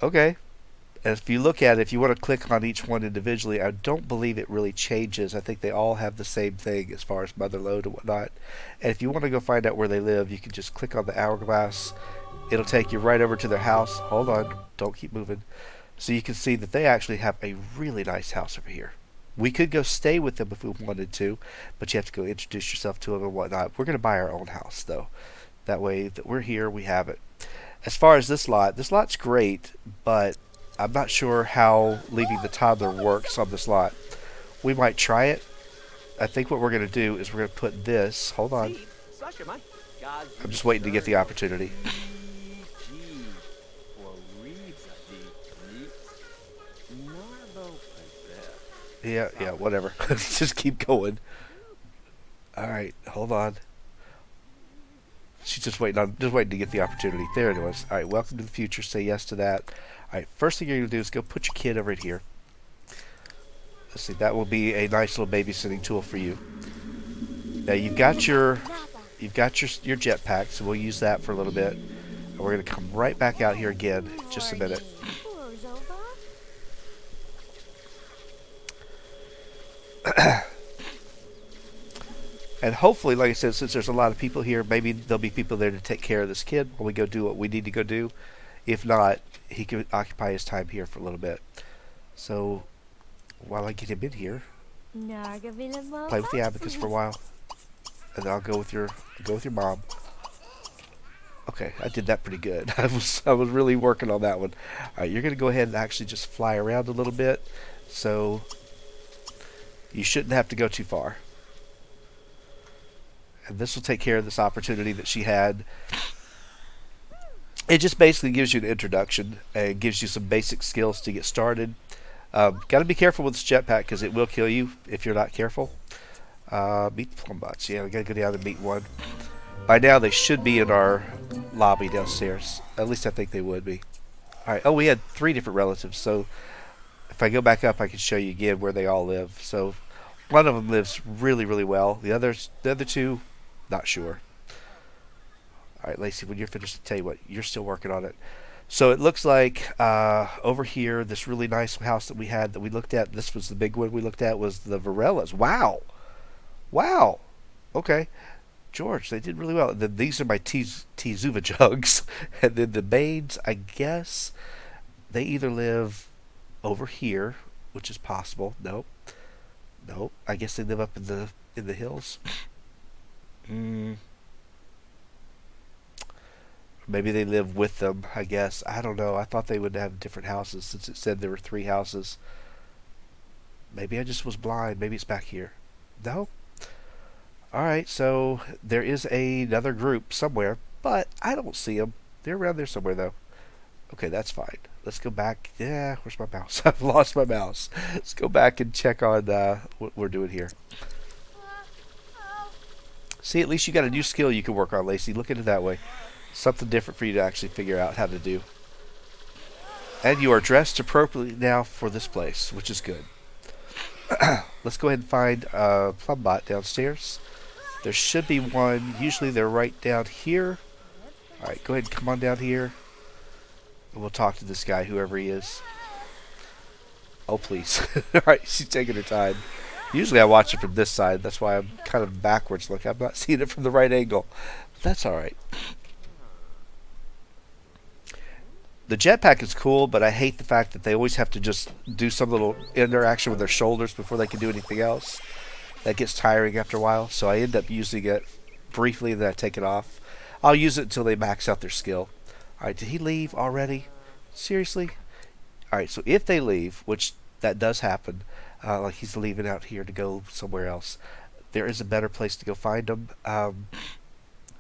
Okay. And if you look at it, if you want to click on each one individually, I don't believe it really changes. I think they all have the same thing as far as mother load and whatnot. And if you want to go find out where they live, you can just click on the hourglass. It'll take you right over to their house. Hold on. Don't keep moving. So you can see that they actually have a really nice house over here. We could go stay with them if we wanted to, but you have to go introduce yourself to them and whatnot. We're going to buy our own house, though. That way that we're here, we have it. As far as this lot's great, but I'm not sure how leaving the toddler works on this lot. We might try it. I think what we're going to do is we're going to put this. Hold on. I'm just waiting to get the opportunity. Yeah, whatever. Let's just keep going. All right, hold on. She's just waiting to get the opportunity. There it was. All right, welcome to the future. Say yes to that. All right, first thing you're gonna do is go put your kid over here. Let's see. That will be a nice little babysitting tool for you. Now you've got your jetpack, so we'll use that for a little bit. And we're gonna come right back out here again. In just a minute. And hopefully, like I said, since there's a lot of people here, maybe there'll be people there to take care of this kid while we go do what we need to go do. If not, he can occupy his time here for a little bit. So, while I get him in here, play with the abacus for a while, and then I'll go with your mom. Okay, I did that pretty good. I was really working on that one. All right, you're gonna go ahead and actually just fly around a little bit, so you shouldn't have to go too far. And this will take care of this opportunity that she had. It just basically gives you an introduction and gives you some basic skills to get started. Got to be careful with this jetpack because it will kill you if you're not careful. Meet the Plumbots. Yeah, we got to go down and meet one. By now they should be in our lobby downstairs. At least I think they would be. All right. Oh, we had 3 different relatives. So if I go back up, I can show you again where they all live. So one of them lives really, really well. The other 2, not sure. All right, Lacey, when you're finished, I'll tell you what, you're still working on it. So it looks like over here, this really nice house that we had that we looked at, this was the big one we looked at, was the Varellas. Wow. Wow. Okay. George, they did really well. And then these are my Zuva jugs. And then the maids, I guess, they either live over here, which is possible. Nope. Nope. I guess they live up in the hills. Maybe they live with them, I guess. I don't know. I thought they would have different houses since it said there were 3 houses. Maybe I just was blind. Maybe it's back here. No? Alright, so there is another group somewhere, but I don't see them. They're around there somewhere, though. Okay, that's fine. Let's go back. Yeah, where's my mouse? I've lost my mouse. Let's go back and check on what we're doing here. See, at least you got a new skill you can work on, Lacey. Look at it that way. Something different for you to actually figure out how to do. And you are dressed appropriately now for this place, which is good. Let's go ahead and find Plumbot downstairs. There should be one. Usually they're right down here. Alright, go ahead and come on down here. And we'll talk to this guy, whoever he is. Oh, please. Alright, she's taking her time. Usually I watch it from this side. That's why I'm kind of backwards looking. I'm not seeing it from the right angle. But that's alright. The jetpack is cool, but I hate the fact that they always have to just do some little interaction with their shoulders before they can do anything else. That gets tiring after a while, so I end up using it briefly, and then I take it off. I'll use it until they max out their skill. Alright, did he leave already? Seriously? Alright, so if they leave, which that does happen, like he's leaving out here to go somewhere else, there is a better place to go find them. I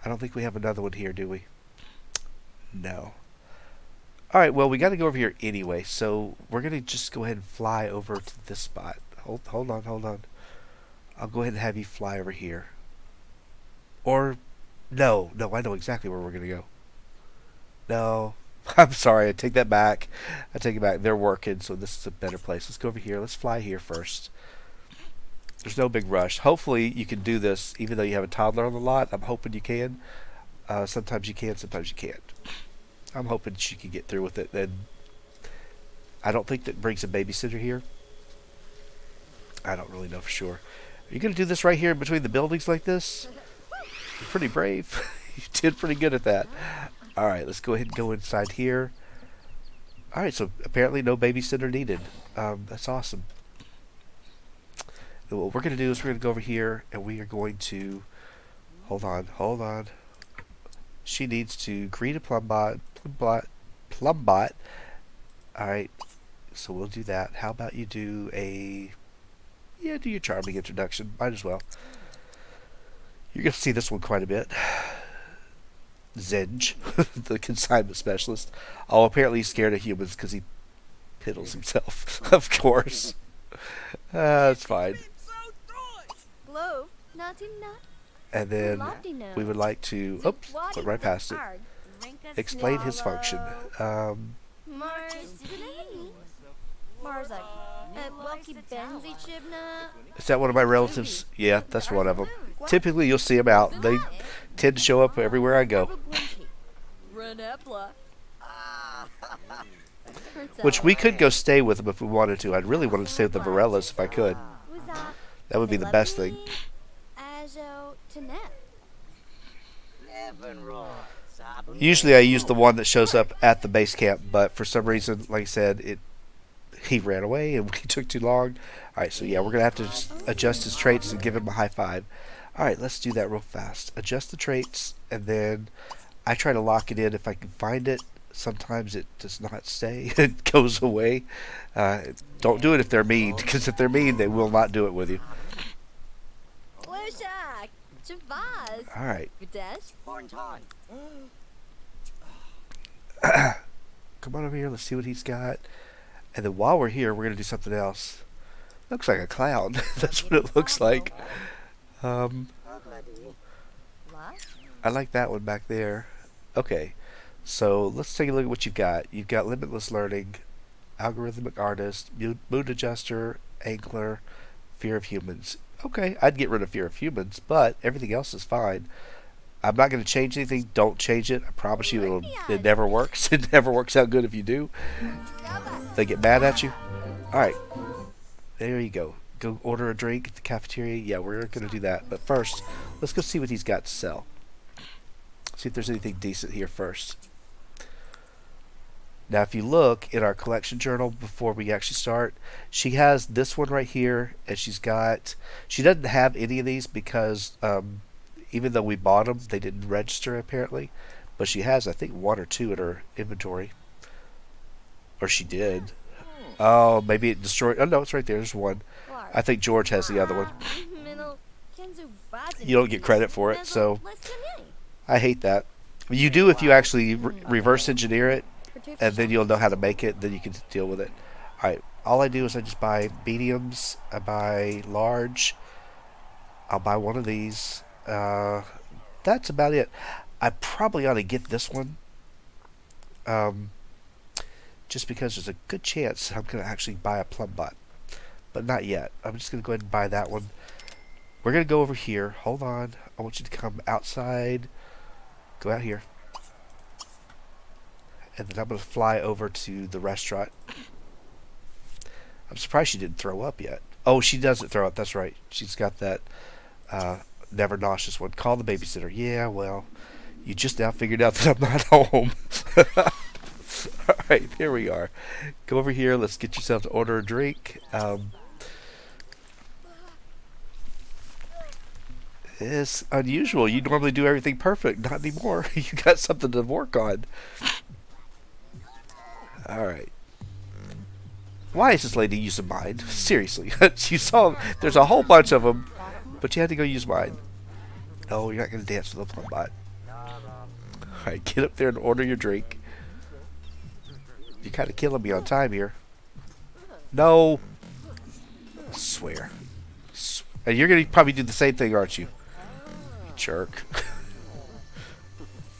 don't think we have another one here, do we? No. Alright, well, we got to go over here anyway, so we're going to just go ahead and fly over to this spot. Hold on. I'll go ahead and have you fly over here. Or, no, I know exactly where we're going to go. No, I'm sorry, I take that back. I take it back. They're working, so this is a better place. Let's go over here. Let's fly here first. There's no big rush. Hopefully you can do this even though you have a toddler on the lot. I'm hoping you can. Sometimes you can, sometimes you can't. I'm hoping she can get through with it. And I don't think that brings a babysitter here. I don't really know for sure. Are you going to do this right here in between the buildings like this? You're pretty brave. You did pretty good at that. Alright, let's go ahead and go inside here. Alright, so apparently no babysitter needed. That's awesome. And what we're going to do is we're going to go over here and we are going to... Hold on. She needs to greet a Plumbot. Alright, so we'll do that. How about you do a... Yeah, do your charming introduction. Might as well. You're going to see this one quite a bit. Zinj, the consignment specialist. Oh, apparently he's scared of humans because he piddles himself. Of course. That's fine. And then we would like to... Oops, went right past it. Explain his function. Is that one of my relatives? Yeah, that's one of them. Typically, you'll see them out. They tend to show up everywhere I go. Which we could go stay with them if we wanted to. I'd really want to stay with the Varellas if I could. That would be the best thing. Usually I use the one that shows up at the base camp, but for some reason, like I said, he ran away and we took too long. Alright, so yeah, we're going to have to adjust his traits and give him a high five. Alright, let's do that real fast. Adjust the traits, and then I try to lock it in if I can find it. Sometimes it does not stay. It goes away. Don't do it if they're mean, because if they're mean, they will not do it with you. Alright. Come on over here, let's see what he's got. And then while we're here, we're going to do something else. Looks like a clown. That's what it looks like. I like that one back there. Okay, so let's take a look at what you've got. You've got limitless learning, algorithmic artist, mood adjuster, angler, fear of humans. Okay, I'd get rid of fear of humans, but everything else is fine. I'm not going to change anything. Don't change it. I promise you it never works. It never works out good if you do. They get mad at you. Alright. There you go. Go order a drink at the cafeteria. Yeah, we're going to do that. But first, let's go see what he's got to sell. See if there's anything decent here first. Now, if you look in our collection journal before we actually start, she has this one right here, and she doesn't have any of these because even though we bought them, they didn't register apparently. But she has, I think, one or two in her inventory. Or she did. Oh, maybe it destroyed. Oh, no, it's right there. There's one. I think George has the other one. You don't get credit for it, so I hate that. You do if you actually reverse engineer it, and then you'll know how to make it, then you can deal with it. Alright, all I do is I just buy mediums, I buy large, I'll buy one of these. That's about it. I probably ought to get this one. Just because there's a good chance I'm going to actually buy a Plumbot. But not yet. I'm just going to go ahead and buy that one. We're going to go over here. Hold on. I want you to come outside. Go out here. And then I'm going to fly over to the restaurant. I'm surprised she didn't throw up yet. Oh, she doesn't throw up. That's right. She's got that never nauseous one. Call the babysitter. Yeah, well, you just now figured out that I'm not home. Alright, here we are. Go over here. Let's get yourself to order a drink. It's unusual. You normally do everything perfect. Not anymore. You got something to work on. Alright. Why is this lady using mine? Seriously. You saw there's a whole bunch of them, but you had to go use mine. Oh, you're not going to dance with the Plumbot. Alright, get up there and order your drink. You're kind of killing me on time here. No. I swear. And you're going to probably do the same thing, aren't you? You jerk.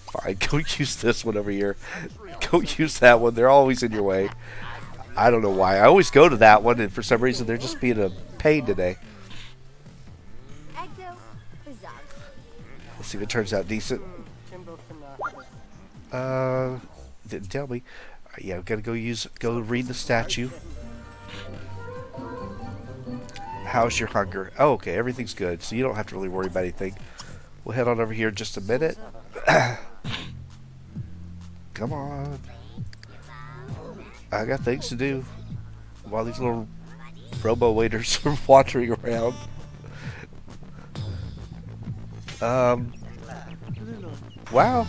Fine, go use this one over here. Go use that one. They're always in your way. I don't know why. I always go to that one, and for some reason they're just being a pain today. Let's see if it turns out decent. Didn't tell me. Yeah, we've got to go read the statue. How's your hunger? Oh, okay, everything's good, so you don't have to really worry about anything. We'll head on over here in just a minute. Come on. I got things to do while these little robo waiters are wandering around. Um, wow.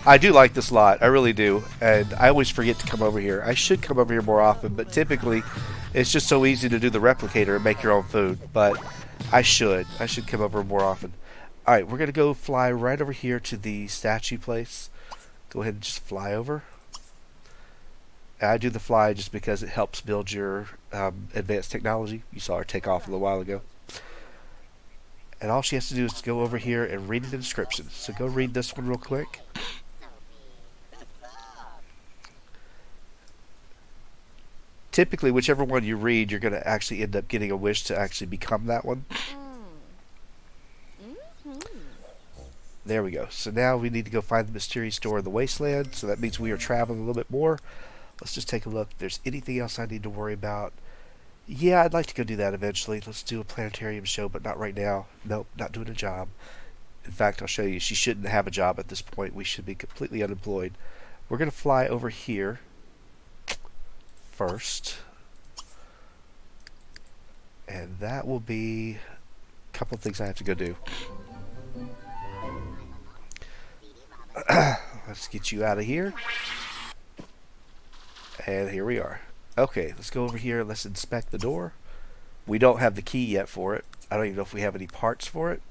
I do like this lot. I really do. And I always forget to come over here. I should come over here more often, but typically it's just so easy to do the replicator and make your own food. But I should. I should come over more often. Alright, we're going to go fly right over here to the statue place. Go ahead and just fly over. I do the fly just because it helps build your advanced technology. You saw her take off a little while ago. And all she has to do is to go over here and read the description. So go read this one real quick. Typically, whichever one you read, you're going to actually end up getting a wish to actually become that one. There we go. So now we need to go find the mysterious door in the wasteland. So that means we are traveling a little bit more. Let's just take a look. If there's anything else I need to worry about. Yeah, I'd like to go do that eventually. Let's do a planetarium show, but not right now. Nope, not doing a job. In fact, I'll show you. She shouldn't have a job at this point. We should be completely unemployed. We're going to fly over here first. And that will be a couple of things I have to go do. Let's get you out of here. And here we are. Okay, let's go over here. Let's inspect the door. We don't have the key yet for it. I don't even know if we have any parts for it.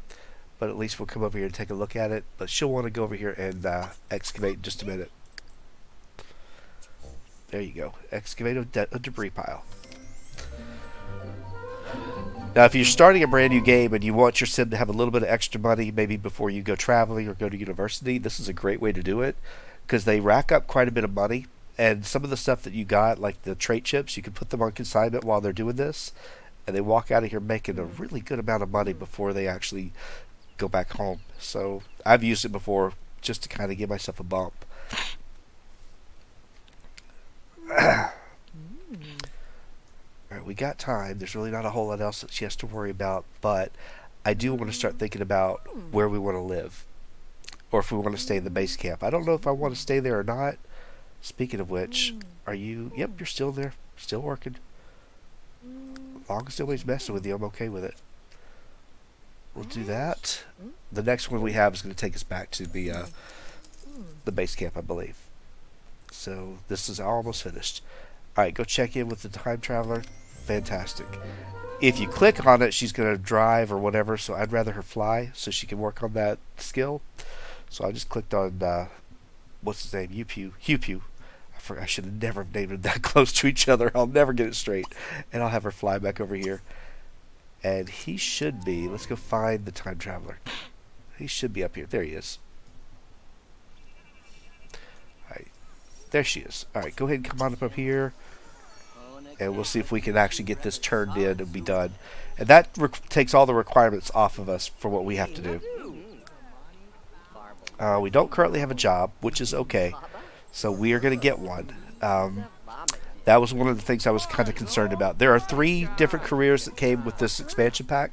But at least we'll come over here and take a look at it. But she'll want to go over here and excavate in just a minute. There you go. Excavate a debris pile. Now, if you're starting a brand new game and you want your sim to have a little bit of extra money, maybe before you go traveling or go to university, this is a great way to do it. Because they rack up quite a bit of money. And some of the stuff that you got, like the trait chips, you can put them on consignment while they're doing this. And they walk out of here making a really good amount of money before they actually go back home. So I've used it before just to kind of give myself a bump. Alright, we got time. There's really not a whole lot else that she has to worry about. But I do want to start thinking about where we want to live. Or if we want to stay in the base camp. I don't know if I want to stay there or not. Speaking of which, are you... Yep, you're still there. Still working. As long as nobody's messing with you, I'm okay with it. We'll do that. The next one we have is going to take us back to the base camp, I believe. So, this is almost finished. Alright, go check in with the time traveler. Fantastic. If you click on it, she's going to drive or whatever, so I'd rather her fly so she can work on that skill. So I just clicked on... what's his name? Hugh. I should have never named them that close to each other. I'll never get it straight. And I'll have her fly back over here. And he should be... Let's go find the time traveler. He should be up here. There he is. Alright. There she is. Alright, go ahead and come on up here. And we'll see if we can actually get this turned in and be done. And that takes all the requirements off of us for what we have to do. We don't currently have a job, which is okay. So we are going to get one. That was one of the things I was kind of concerned about. There are 3 different careers that came with this expansion pack.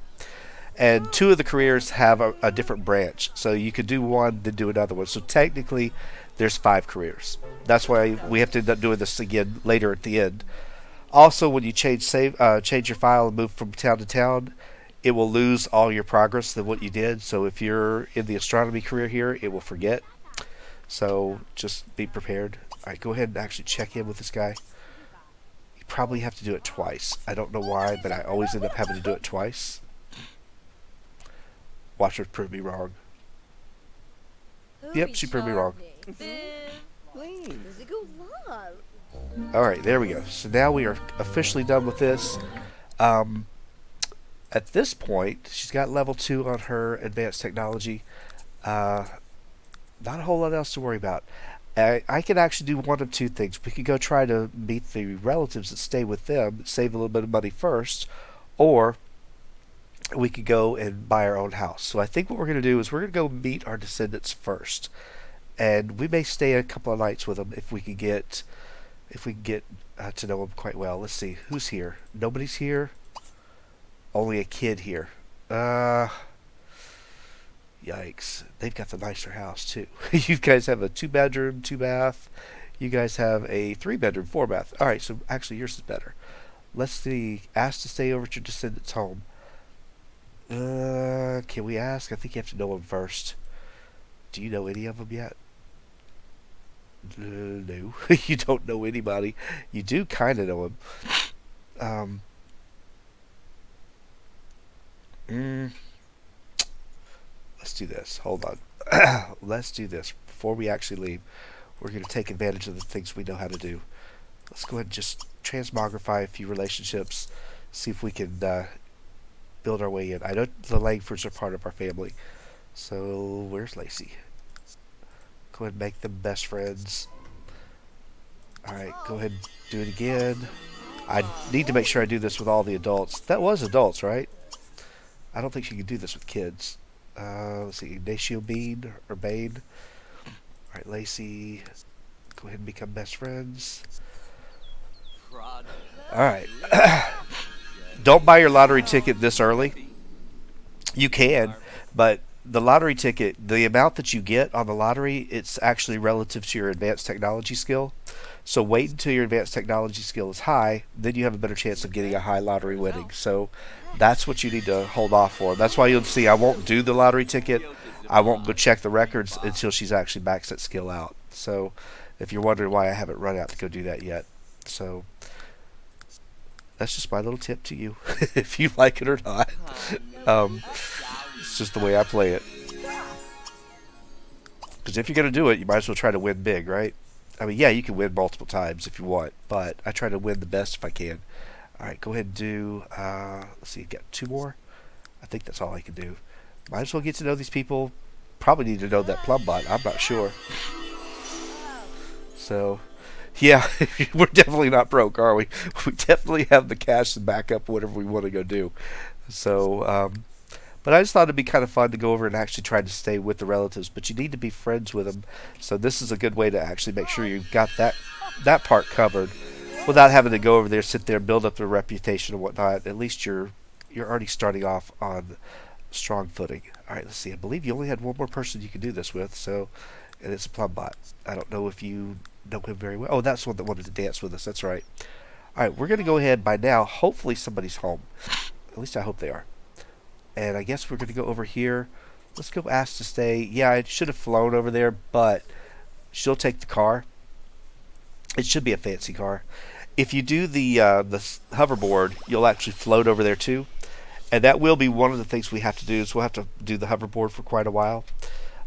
And 2 of the careers have a different branch. So you could do one, then do another one. So technically, there's 5 careers. That's why we have to end up doing this again later at the end. Also, when you change your file and move from town to town, it will lose all your progress than what you did. So if you're in the astronomy career here, it will forget. So just be prepared. Alright, go ahead and actually check in with this guy. You probably have to do it twice. I don't know why, but I always end up having to do it twice. Watch her prove me wrong. Yep, she proved me wrong. Alright, there we go. So now we are officially done with this. At this point, she's got level 2 on her advanced technology. Not a whole lot else to worry about. I can actually do one of 2 things. We could go try to meet the relatives that stay with them, save a little bit of money first, or we could go and buy our own house. So I think what we're going to do is we're going to go meet our descendants first. and we may stay a couple of nights with him if we can get to know him quite well. Let's see who's here. Nobody's here. Only a kid here. Uh, Yikes! They've got the nicer house too. You guys have a 2 bedroom, 2 bath. You guys have a 3 bedroom, 4 bath. All right, so actually yours is better. Let's see. Ask to stay over at your descendants' home. Can we ask? I think you have to know them first. Do you know any of them yet? No, you don't know anybody. You do kind of know him. Um, mm, let's do this. Hold on. Let's do this before we actually leave. We're going to take advantage of the things we know how to do. Let's go ahead and just transmogrify a few relationships. See if we can build our way in. I know the Langfords are part of our family. So where's Lacey? Go ahead and make them best friends. Alright, go ahead and do it again. I need to make sure I do this with all the adults. That was adults, right? I don't think she could do this with kids. Let's see, Ignacio Bean or Bane. Alright, Lacey. Go ahead and become best friends. Alright. Don't buy your lottery ticket this early. You can, but the lottery ticket, the amount that you get on the lottery, it's actually relative to your advanced technology skill. So wait until your advanced technology skill is high, then you have a better chance of getting a high lottery winning. So that's what you need to hold off for. That's why you'll see I won't do the lottery ticket. I won't go check the records until she's actually maxed that skill out. So if you're wondering why I haven't run out to go do that yet. So that's just my little tip to you, if you like it or not. Um, it's just the way I play it. Because if you're going to do it, you might as well try to win big, right? I mean, yeah, you can win multiple times if you want, but I try to win the best if I can. All right, go ahead and do, let's see, got 2 more? I think that's all I can do. Might as well get to know these people. Probably need to know that Plumbot. I'm not sure. So, yeah, we're definitely not broke, are we? We definitely have the cash to back up whatever we want to go do. So, but I just thought it'd be kind of fun to go over and actually try to stay with the relatives. But you need to be friends with them. So this is a good way to actually make sure you've got that part covered, without having to go over there, sit there, build up their reputation and whatnot. At least you're already starting off on strong footing. All right, let's see. I believe you only had one more person you could do this with. So, and it's a Plumbot. I don't know if you know him very well. Oh, that's the one that wanted to dance with us. That's right. All right, we're going to go ahead. By now, hopefully somebody's home. At least I hope they are. And I guess we're going to go over here. Let's go ask to stay. Yeah, I should have flown over there, but she'll take the car. It should be a fancy car. If you do the hoverboard, you'll actually float over there too. And that will be one of the things we have to do. Is we'll have to do the hoverboard for quite a while.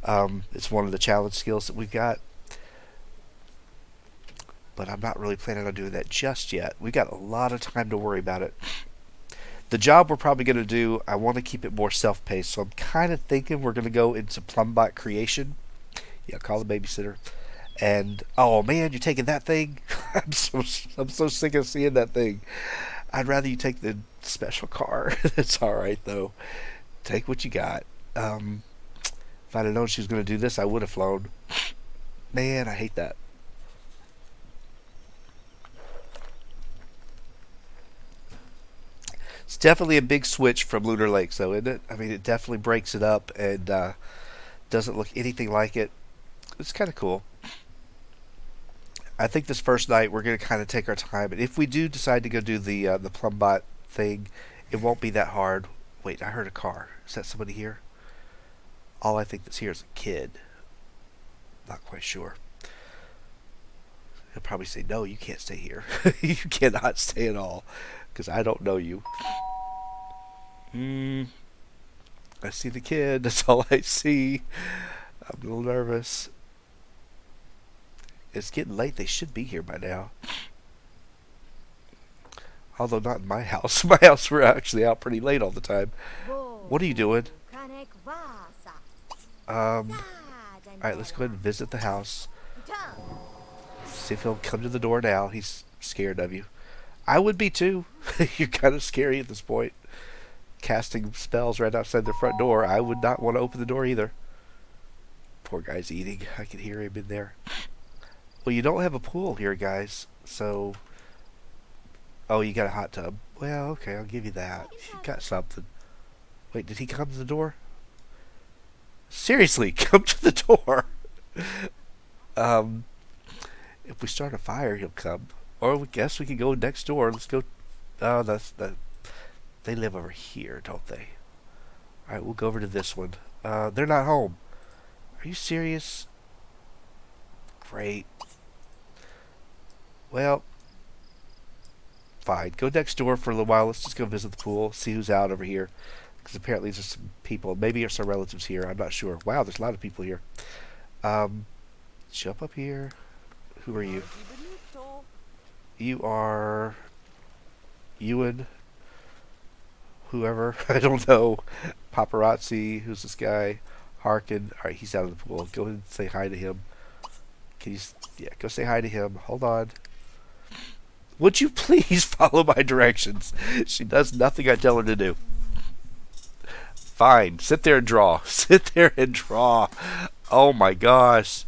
It's one of the challenge skills that we've got. But I'm not really planning on doing that just yet. We've got a lot of time to worry about it. The job we're probably going to do, I want to keep it more self-paced, so I'm kind of thinking we're going to go into Plumbot creation. Yeah, call the babysitter. And, oh man, you're taking that thing? I'm so sick of seeing that thing. I'd rather you take the special car. It's alright, though. Take what you got. If I'd have known she was going to do this, I would have flown. Man, I hate that. It's definitely a big switch from Lunar Lakes, though, isn't it? I mean, it definitely breaks it up and doesn't look anything like it. It's kind of cool. I think this first night we're going to kind of take our time, and if we do decide to go do the Plumbot thing, it won't be that hard. Wait, I heard a car. Is that somebody here? All I think that's here is a kid. Not quite sure. He'll probably say, "No, you can't stay here. You cannot stay at all, because I don't know you." I see the kid. That's all I see. I'm a little nervous. It's getting late. They should be here by now. Although not in my house. My house, we're actually out pretty late all the time. What are you doing? Alright, let's go ahead and visit the house. See if he'll come to the door now. He's scared of you. I would be too. You're kind of scary at this point. Casting spells right outside the front door. I would not want to open the door either. Poor guy's eating. I can hear him in there. Well, you don't have a pool here, guys. So, oh, you got a hot tub. Well, okay, I'll give you that. You got something. Wait, did he come to the door? Seriously, come to the door. Um, if we start a fire, he'll come. Or we guess we can go next door. Let's go. Oh, that's that. They live over here, don't they? All right, we'll go over to this one. They're not home. Are you serious? Great. Well, fine. Go next door for a little while. Let's just go visit the pool, see who's out over here. Because apparently there's some people. Maybe there's some relatives here. I'm not sure. Wow, there's a lot of people here. Jump up here. Who are you? You are Ewan. Whoever. I don't know. Paparazzi. Who's this guy? Harkin. Alright, he's out of the pool. Go ahead and say hi to him. Can you... Yeah, go say hi to him. Hold on. Would you please follow my directions? She does nothing I tell her to do. Fine. Sit there and draw. Sit there and draw. Oh my gosh.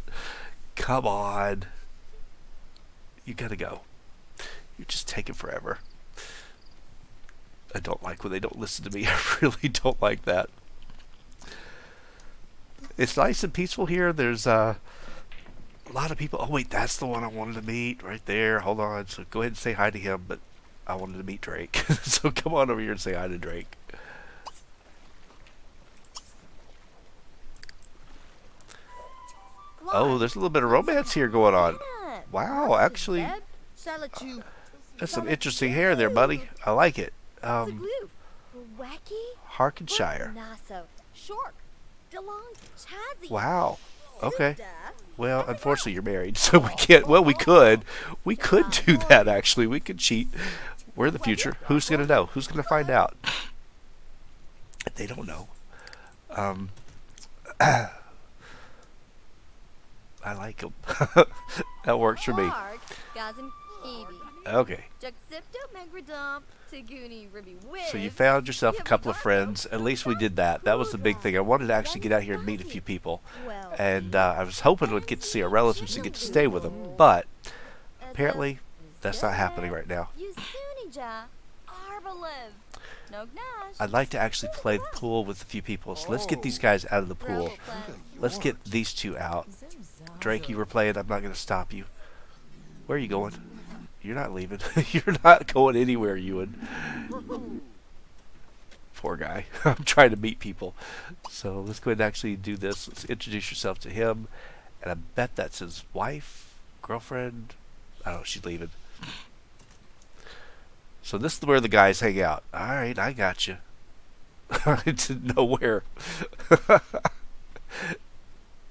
Come on. You gotta go. You're just taking forever. I don't like when they don't listen to me. I really don't like that. It's nice and peaceful here. There's a lot of people. Oh wait, that's the one I wanted to meet right there. Hold on. So go ahead and say hi to him. But I wanted to meet Drake. So come on over here and say hi to Drake. Oh, there's a little bit of romance here going on. Wow, actually, that's some interesting hair there, buddy. I like it. Harkinshire. Wow. Okay. Well, unfortunately, you're married, so we can't. Well, we could. We could do that, actually. We could cheat. We're in the future. Who's going to know? Who's going to find out? They don't know. I like him. That works for me. Okay. So you found yourself a couple of friends. At least we did that. That was the big thing. I wanted to actually get out here and meet a few people. And I was hoping we'd get to see our relatives and get to stay with them. But apparently that's not happening right now. I'd like to actually play the pool with a few people. So let's get these guys out of the pool. Let's get these two out. Drake, you were playing. I'm not going to stop you. Where are you going? You're not leaving. You're not going anywhere, Ewan. Poor guy. I'm trying to meet people. So let's go ahead and actually do this. Let's introduce yourself to him. And I bet that's his wife, girlfriend. I don't know. She's leaving. So this is where the guys hang out. Alright, I got you. I didn't know where.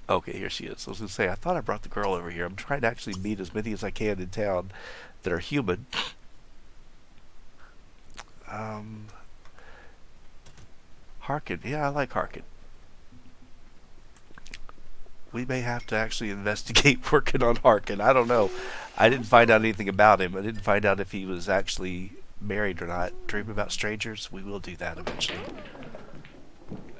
Okay, here she is. I was going to say, I thought I brought the girl over here. I'm trying to actually meet as many as I can in town that are human. Harkin. Yeah, I like Harkin. We may have to actually investigate working on Harkin. I don't know. I didn't find out anything about him. I didn't find out if he was actually married or not. Dream about strangers? We will do that eventually.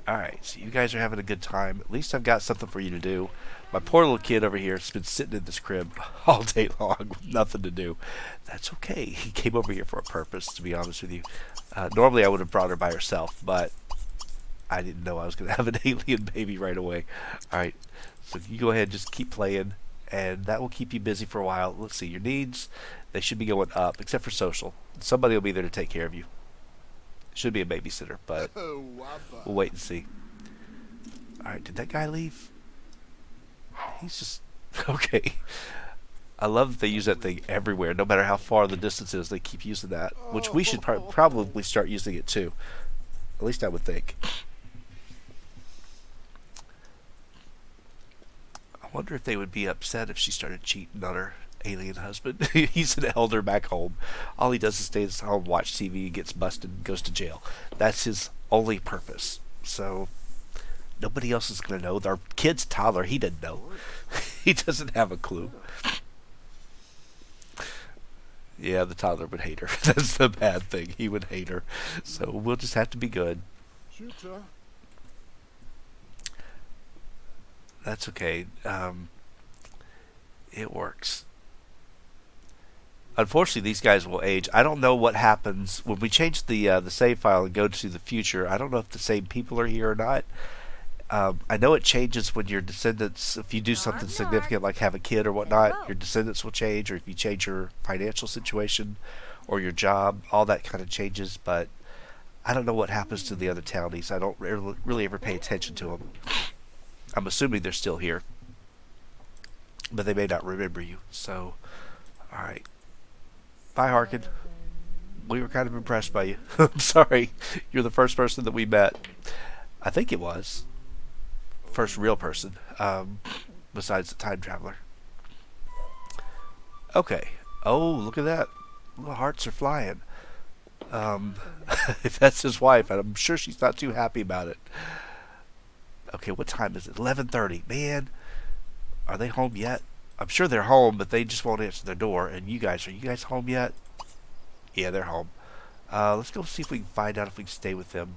Alright, so you guys are having a good time. At least I've got something for you to do. My poor little kid over here has been sitting in this crib all day long with nothing to do. That's okay. He came over here for a purpose, to be honest with you. Normally I would have brought her by herself, but I didn't know I was going to have an alien baby right away. Alright, so you go ahead and just keep playing, and that will keep you busy for a while. Let's see, your needs, they should be going up, except for social. Somebody will be there to take care of you. Should be a babysitter, but we'll wait and see. Alright, did that guy leave? He's just... Okay. I love that they use that thing everywhere. No matter how far the distance is, they keep using that. Which we should probably start using it too. At least I would think. I wonder if they would be upset if she started cheating on her alien husband. He's an elder back home. All he does is stay at home, watch TV, gets busted, and goes to jail. That's his only purpose. So nobody else is going to know. Our kid's Toddler, he didn't know. He doesn't have a clue. Yeah, the Toddler would hate her. That's the bad thing. He would hate her. So we'll just have to be good. That's okay. It works. Unfortunately, these guys will age. I don't know what happens when we change the save file and go to the future. I don't know if the same people are here or not. I know it changes when your descendants, if you do something significant like have a kid or whatnot, your descendants will change, or if you change your financial situation or your job, all that kind of changes. But I don't know what happens to the other townies. I don't really ever pay attention to them. I'm assuming they're still here, but they may not remember you. So, all right. Bye, Harkin. We were kind of impressed by you. I'm sorry. You're the first person that we met. I think it was. First real person. Besides the time traveler. Okay. Oh, look at that. Little hearts are flying. Um, that's his wife, and I'm sure she's not too happy about it. Okay, what time is it? 11:30. Man, are they home yet? I'm sure they're home, but they just won't answer their door. And are you guys home yet? Yeah, they're home. Let's go see if we can find out if we can stay with them.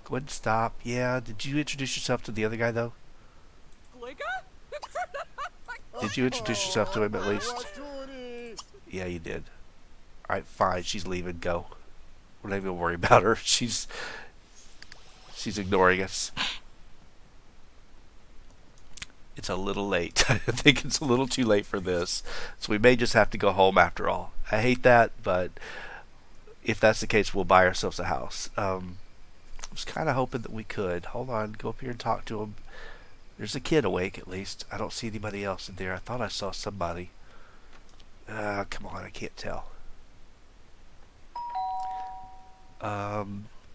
Go ahead and stop. Yeah, did you introduce yourself to the other guy, though? Did you introduce yourself to him at least? Yeah, you did. Alright, fine. She's leaving. Go. We're not even gonna worry about her. She's ignoring us. It's a little late. I think it's a little too late for this. So we may just have to go home after all. I hate that, but if that's the case, we'll buy ourselves a house. I was kind of hoping that we could. Hold on, go up here and talk to him. There's a kid awake at least. I don't see anybody else in there. I thought I saw somebody. Come on, I can't tell.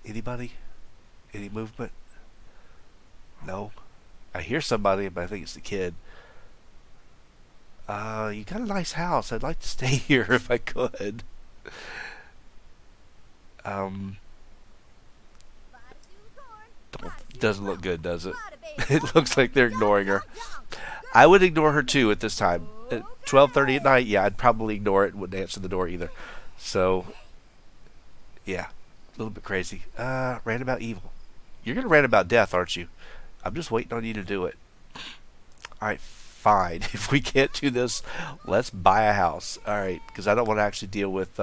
Anybody? Any movement? No. I hear somebody, but I think it's the kid. You got a nice house. I'd like to stay here if I could. Um, doesn't look good, does it? It looks like they're ignoring her. I would ignore her too at this time. At 12:30 at night, yeah, I'd probably ignore it and wouldn't answer the door either. So, yeah, a little bit crazy. Rant about evil. You're gonna rant about death, aren't you? I'm just waiting on you to do it. Alright, fine. If we can't do this, let's buy a house. Alright, because I don't want to actually deal with,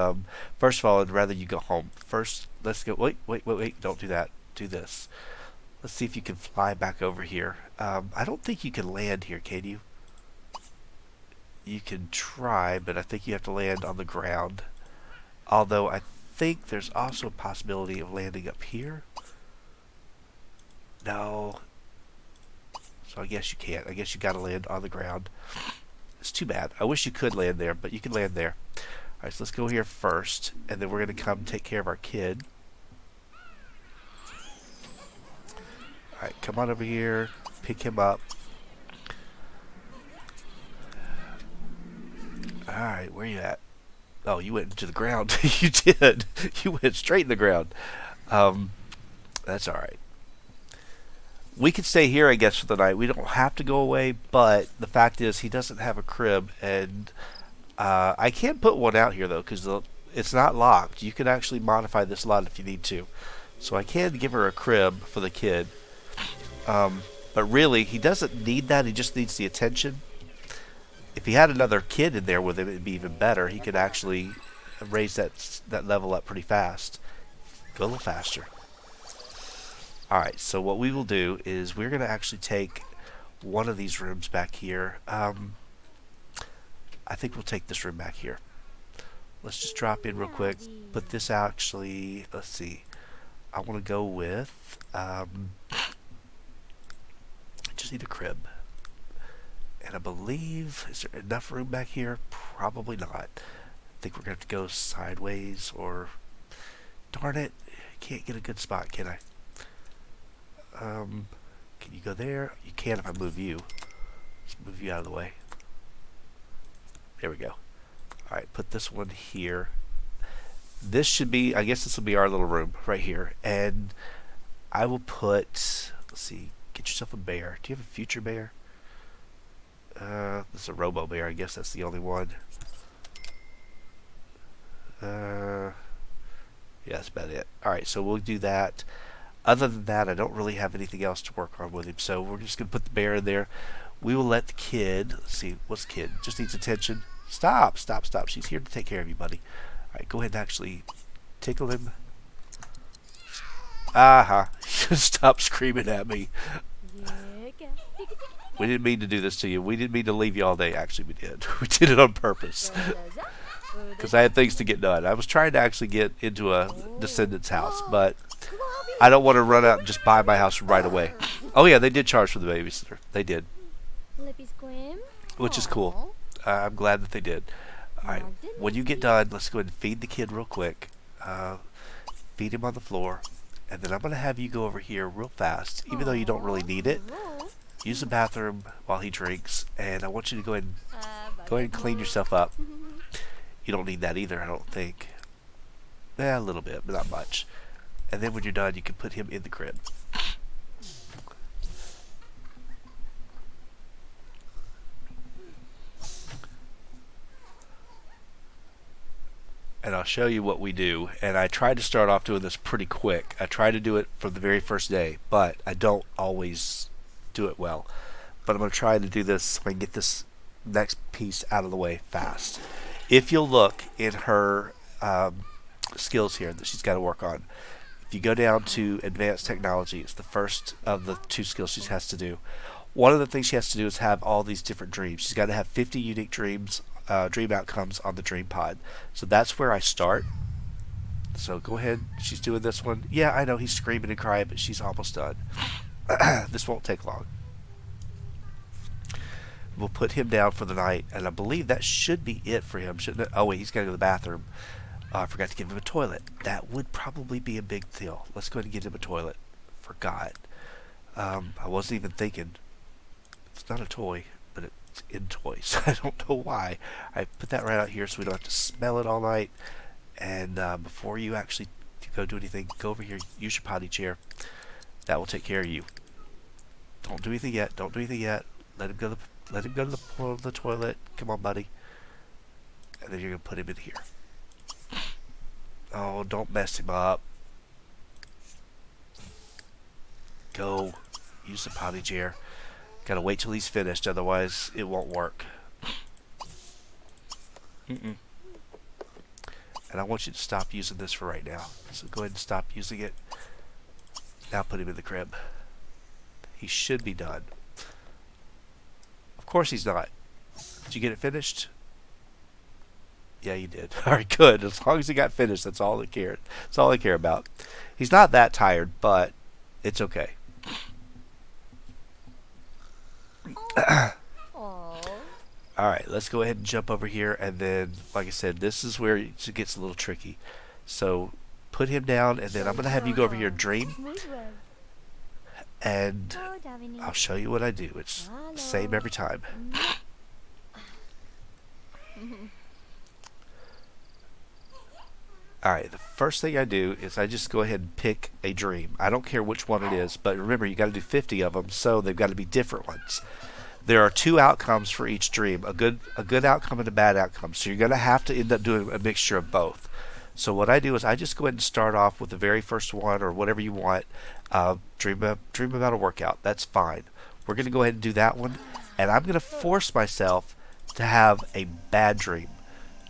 first of all, I'd rather you go home. First, let's go, wait, don't do that. Do this. Let's see if you can fly back over here. I don't think you can land here, can you? You can try, but I think you have to land on the ground. Although I think there's also a possibility of landing up here. No. So I guess you can't. I guess you gotta land on the ground. It's too bad. I wish you could land there, but you can land there. Alright, so let's go here first, and then we're gonna come take care of our kid. Alright, come on over here. Pick him up. Alright, where you at? Oh, you went into the ground. You did. You went straight in the ground. That's alright. We could stay here, I guess, for the night. We don't have to go away, but the fact is he doesn't have a crib, and I can put one out here, though, because it's not locked. You can actually modify this lot if you need to. So I can give her a crib for the kid. But really, he doesn't need that. He just needs the attention. If he had another kid in there with him, it'd be even better. He could actually raise that level up pretty fast. Go a little faster. Alright, so what we will do is we're going to actually take one of these rooms back here. I think we'll take this room back here. Let's just drop in real quick. Put this actually, let's see. I want to go with, I just need a crib. And I believe, is there enough room back here? Probably not. I think we're going to have to go sideways or, darn it, can't get a good spot, can I? Can you go there? You can if I move you. Let's move you out of the way. There we go. Alright, put this one here. This should be, I guess this will be our little room right here. And I will put, let's see, get yourself a bear. Do you have a future bear? This is a robo bear. I guess that's the only one. Yeah, that's about it. Alright, so we'll do that. Other than that, I don't really have anything else to work on with him. So we're just going to put the bear in there. We will let the kid, let's see, what's the kid? Just needs attention. Stop, stop, stop. She's here to take care of you, buddy. All right, go ahead and actually tickle him. Aha. Stop screaming at me. We didn't mean to do this to you. We didn't mean to leave you all day. Actually, we did. We did it on purpose. Because I had things to get done. I was trying to actually get into a descendants house, but I don't want to run out and just buy my house right away. Oh yeah, they did charge for the babysitter. They did. Which is cool. I'm glad that they did. Alright, when you get done, let's go ahead and feed the kid real quick. Feed him on the floor. And then I'm going to have you go over here real fast, even though you don't really need it. Use the bathroom while he drinks. And I want you to go ahead and clean yourself up. You don't need that either, I don't think. A little bit, but not much. And then when you're done, you can put him in the crib. And I'll show you what we do. And I tried to start off doing this pretty quick. I try to do it for the very first day, but I don't always do it well. But I'm going to try to do this so I can get this next piece out of the way fast. If you'll look in her skills here that she's got to work on, if you go down to advanced technology, it's the first of the 2 skills she has to do. One of the things she has to do is have all these different dreams. She's got to have 50 unique dreams, dream outcomes on the dream pod. So that's where I start. So go ahead. She's doing this one. Yeah, I know he's screaming and crying, but she's almost done. This won't take long. We'll put him down for the night, and I believe that should be it for him, shouldn't it? Oh wait, he's got to go to the bathroom. I forgot to give him a toilet. That would probably be a big deal. Let's go ahead and get him a toilet. Forgot. I wasn't even thinking. It's not a toy, but it's in toys. I don't know why. I put that right out here so we don't have to smell it all night. And before you actually go do anything, go over here, use your potty chair. That will take care of you. Don't do anything yet. Don't do anything yet. Let him go to the toilet. Come on, buddy. And then you're going to put him in here. Oh, don't mess him up. Go. Use the potty chair. Gotta wait till he's finished, otherwise it won't work. And I want you to stop using this for right now. So go ahead and stop using it. Now put him in the crib. He should be done. Of course he's not. Did you get it finished? Yeah, you did. Alright, good. As long as he got finished, that's all I care. That's all I care about. He's not that tired, but it's okay. Alright, let's go ahead and jump over here, and then, like I said, this is where it gets a little tricky. So, put him down, and then I'm going to have you go over here and dream. And I'll show you what I do. It's the same every time. Alright, the first thing I do is I just go ahead and pick a dream. I don't care which one it is, but remember, you got to do 50 of them, so they've got to be different ones. There are 2 outcomes for each dream, a good outcome and a bad outcome. So you're going to have to end up doing a mixture of both. So what I do is I just go ahead and start off with the very first one, or whatever you want. Dream about a workout. That's fine. We're going to go ahead and do that one, and I'm going to force myself to have a bad dream.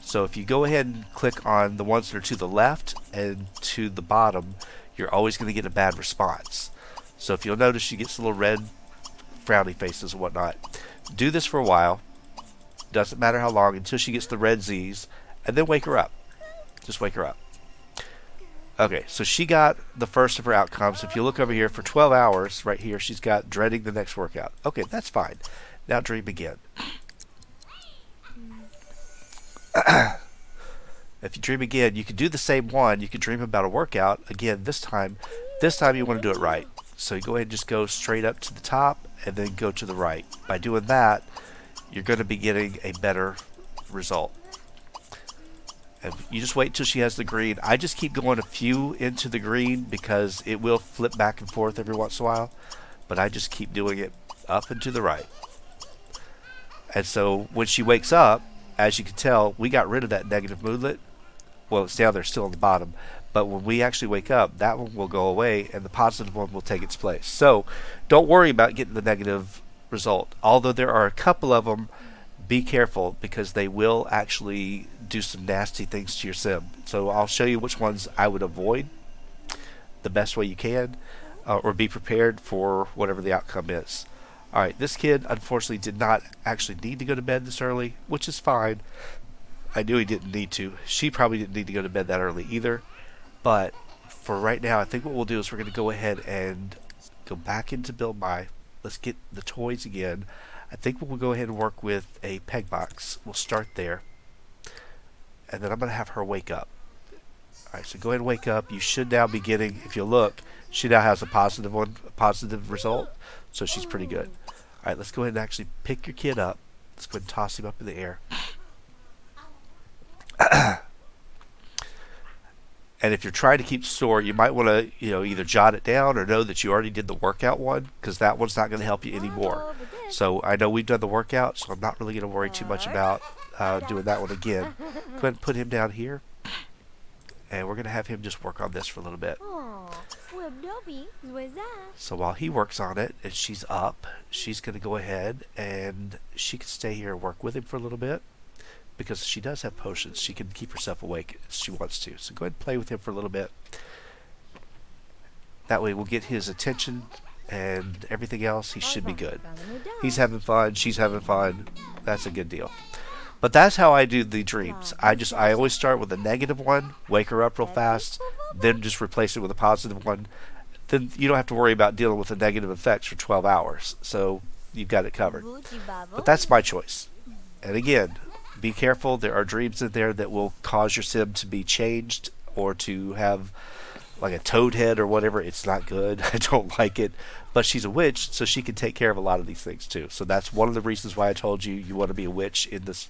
So if you go ahead and click on the ones that are to the left and to the bottom, you're always going to get a bad response. So if you'll notice, she gets a little red frowny faces and whatnot. Do this for a while. Doesn't matter how long, until she gets the red Z's, and then wake her up. Just wake her up. Okay, so she got the first of her outcomes. If you look over here, for 12 hours, right here, she's got dreading the next workout. Okay, that's fine. Now dream again. If you dream again, you can do the same one. You can dream about a workout again. This time you want to do it right. So you go ahead and just go straight up to the top and then go to the right. By doing that, you're going to be getting a better result. And you just wait till she has the green. I just keep going a few into the green because it will flip back and forth every once in a while. But I just keep doing it up and to the right. And so when she wakes up, as you can tell, we got rid of that negative moodlet. Well, it's down there still on the bottom. But when we actually wake up, that one will go away and the positive one will take its place. So don't worry about getting the negative result. Although there are a couple of them, be careful because they will actually do some nasty things to your sim. So I'll show you which ones I would avoid the best way you can, or be prepared for whatever the outcome is. All right, this kid unfortunately did not actually need to go to bed this early, which is fine. I knew he didn't need to. She probably didn't need to go to bed that early either. But for right now, I think what we'll do is we're going to go ahead and go back into Build My. Let's get the toys again. I think we'll go ahead and work with a peg box. We'll start there. And then I'm going to have her wake up. Alright, so go ahead and wake up. You should now be getting, if you look, she now has a positive one, a positive result. So she's pretty good. Alright, let's go ahead and actually pick your kid up. Let's go ahead and toss him up in the air. And if you're trying to keep score, you might want to, either jot it down or know that you already did the workout one, because that one's not going to help you anymore. So I know we've done the workout, so I'm not really going to worry too much about doing that one again. Go ahead and put him down here, and we're going to have him just work on this for a little bit. So while he works on it and she's up, she's going to go ahead and she can stay here and work with him for a little bit. Because she does have potions, she can keep herself awake if she wants to. So go ahead and play with him for a little bit. That way we'll get his attention and everything else. He should be good. He's having fun, she's having fun. That's a good deal. But that's how I do the dreams. I always start with a negative one, wake her up real fast, then just replace it with a positive one. Then you don't have to worry about dealing with the negative effects for 12 hours. So you've got it covered. But that's my choice. And again, be careful. There are dreams in there that will cause your sim to be changed or to have like a toad head or whatever. It's not good. I don't like it. But she's a witch, so she can take care of a lot of these things too. So that's one of the reasons why I told you you want to be a witch in this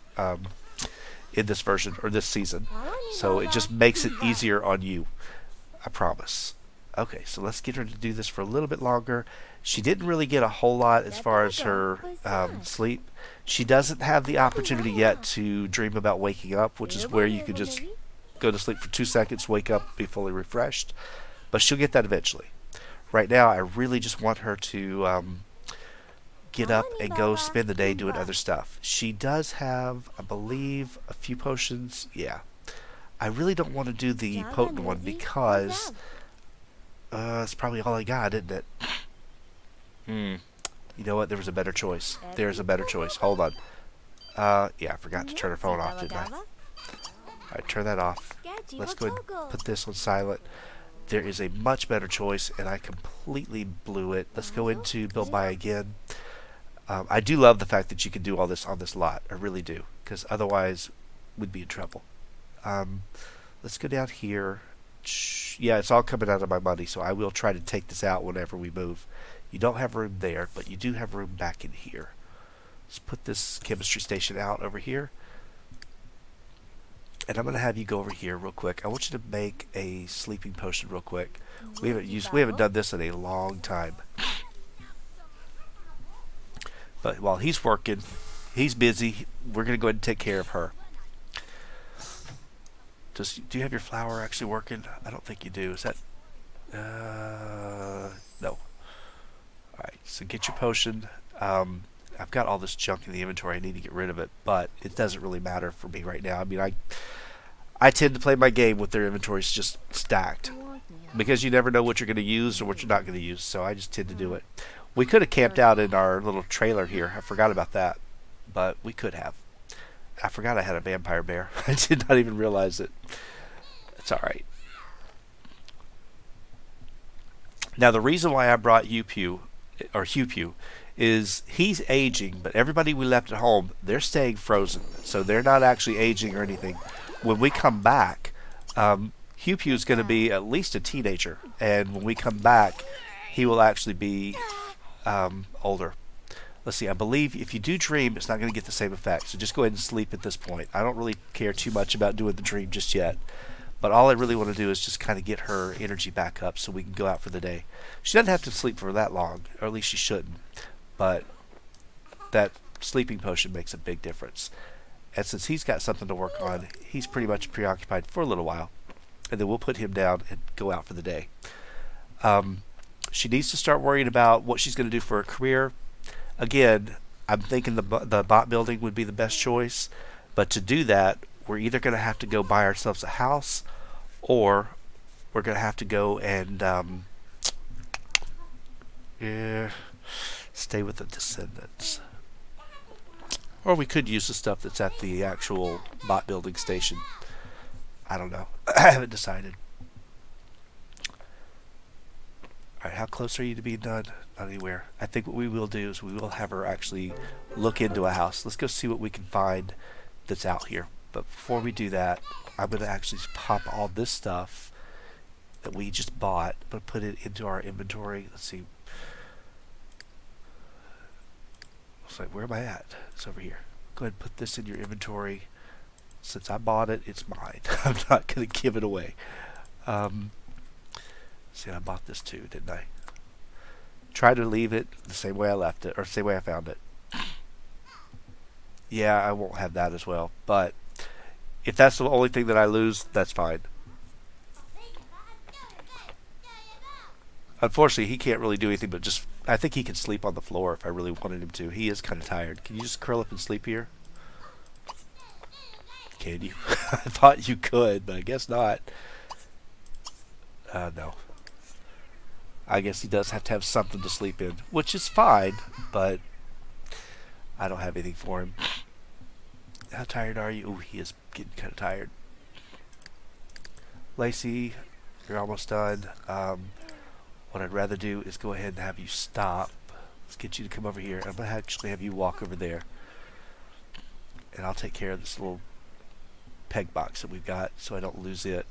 version or this season. So it just makes it easier on you. I promise. Okay, so let's get her to do this for a little bit longer. She didn't really get a whole lot as far as her sleep. She doesn't have the opportunity yet to dream about waking up, which is where you can just go to sleep for 2 seconds, wake up, be fully refreshed. But she'll get that eventually. Right now, I really just want her to get up and go spend the day doing other stuff. She does have, I believe, a few potions. Yeah. I really don't want to do the potent one because it's probably all I got, isn't it? You know what? There was a better choice. There's a better choice. Hold on. Yeah, I forgot to turn her phone off, didn't I? Alright, turn that off. Let's go ahead and put this on silent. There is a much better choice, and I completely blew it. Let's go into Build My again. I do love the fact that you can do all this on this lot. I really do. Because otherwise, we'd be in trouble. Let's go down here. Yeah, it's all coming out of my money, so I will try to take this out whenever we move. You don't have room there, but you do have room back in here. Let's put this chemistry station out over here. And I'm going to have you go over here real quick. I want you to make a sleeping potion real quick. We haven't done this in a long time. But while he's working, he's busy, we're going to go ahead and take care of her. Do you have your flower actually working? I don't think you do. Is that... no. Alright, so get your potion. I've got all this junk in the inventory. I need to get rid of it, but it doesn't really matter for me right now. I mean, I tend to play my game with their inventories just stacked. Because you never know what you're going to use or what you're not going to use, so I just tend to do it. We could have camped out in our little trailer here. I forgot about that, but we could have. I forgot I had a vampire bear. I did not even realize it. It's alright. Now, the reason why I brought Hugh Pugh is he's aging, but everybody we left at home, they're staying frozen. So they're not actually aging or anything. When we come back, Hugh Pugh is going to be at least a teenager. And when we come back, he will actually be older. Let's see, I believe if you do dream, it's not going to get the same effect. So just go ahead and sleep at this point. I don't really care too much about doing the dream just yet. But all I really want to do is just kind of get her energy back up so we can go out for the day. She doesn't have to sleep for that long, or at least she shouldn't. But that sleeping potion makes a big difference. And since he's got something to work on, he's pretty much preoccupied for a little while. and then we'll put him down and go out for the day. Um, she needs to start worrying about what she's going to do for her career. Again, I'm thinking the bot building would be the best choice, but to do that, we're either going to have to go buy ourselves a house, or we're going to have to go and yeah, stay with the descendants. Or we could use the stuff that's at the actual bot building station. I don't know. I haven't decided. Alright, how close are you to being done? Not anywhere. I think what we will do is we will have her actually look into a house. Let's go see what we can find that's out here. But before we do that, I'm going to actually pop all this stuff that we just bought, but put it into our inventory. Let's see. It's like, where am I at? It's over here. Go ahead and put this in your inventory. Since I bought it, it's mine. I'm not going to give it away. See, I bought this too, didn't I? Try to leave it the same way I left it, or the same way I found it. Yeah, I won't have that as well. But if that's the only thing that I lose, that's fine. Unfortunately, he can't really do anything but just... I think he can sleep on the floor if I really wanted him to. He is kind of tired. Can you just curl up and sleep here? Can you? I thought you could, but I guess not. No. I guess he does have to have something to sleep in, which is fine, but I don't have anything for him. How tired are you? Oh, he is getting kind of tired. Lacey, you're almost done. What I'd rather do is go ahead and have you stop. Let's get you to come over here. I'm going to actually have you walk over there. And I'll take care of this little peg box that we've got so I don't lose it.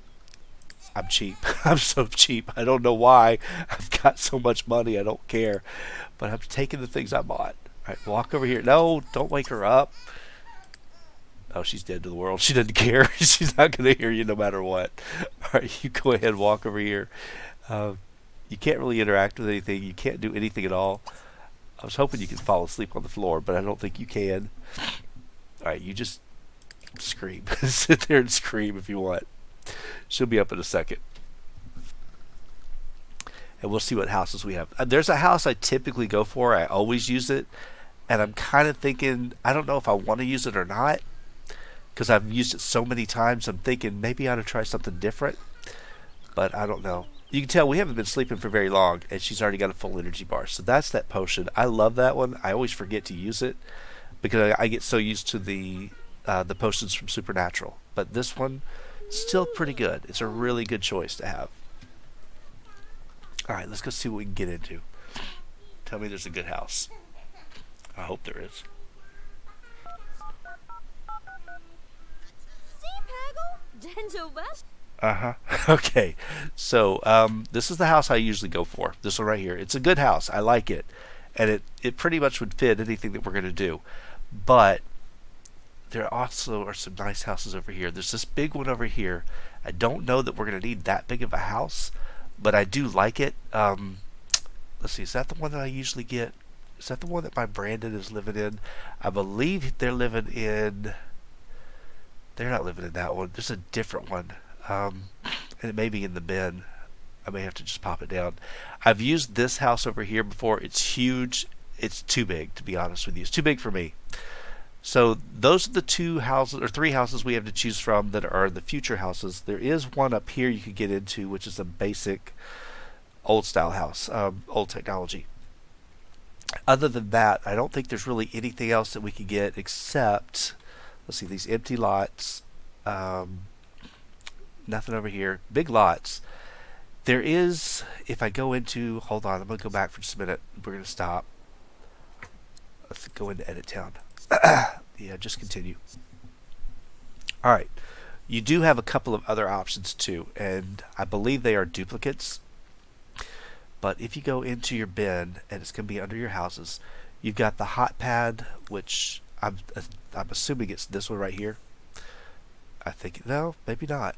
I'm cheap. I'm so cheap. I don't know why. I've got so much money. I don't care. But I'm taking the things I bought. All right, walk over here. No, don't wake her up. Oh, she's dead to the world. She doesn't care. She's not going to hear you no matter what. All right, you go ahead and walk over here. You can't really interact with anything. You can't do anything at all. I was hoping you could fall asleep on the floor, but I don't think you can. All right, you just scream. Sit there and scream if you want. She'll be up in a second. And we'll see what houses we have. There's a house I typically go for. I always use it. And I'm kind of thinking, I don't know if I want to use it or not, because I've used it so many times. I'm thinking maybe I ought to try something different. But I don't know. You can tell we haven't been sleeping for very long, and she's already got a full energy bar. So that's that potion. I love that one. I always forget to use it because I get so used to the potions from Supernatural. But this one, still pretty good. It's a really good choice to have. Alright, let's go see what we can get into. Tell me there's a good house. I hope there is. Uh-huh. Okay. So, this is the house I usually go for. This one right here. It's a good house. I like it. And it pretty much would fit anything that we're going to do. But there also are some nice houses over here. There's this big one over here. I don't know that we're going to need that big of a house, but I do like it. Let's see. Is that the one that I usually get? Is that the one that my Brandon is living in? I believe they're living in... They're not living in that one. There's a different one. And it may be in the bin. I may have to just pop it down. I've used this house over here before. It's huge. It's too big, to be honest with you. It's too big for me. So those are the two houses or three houses we have to choose from that are the future houses. There is one up here you could get into, which is a basic old style house, old technology. Other than that, I don't think there's really anything else that we could get except, let's see, these empty lots. Nothing over here. Big lots. There is, if I go into, hold on, I'm going to go back for just a minute. We're going to stop. Let's go into Edit Town. Yeah, just continue. Alright. You do have a couple of other options too, and I believe they are duplicates. But if you go into your bin, and it's going to be under your houses, you've got the hot pad, which I'm assuming it's this one right here. I think, no, maybe not.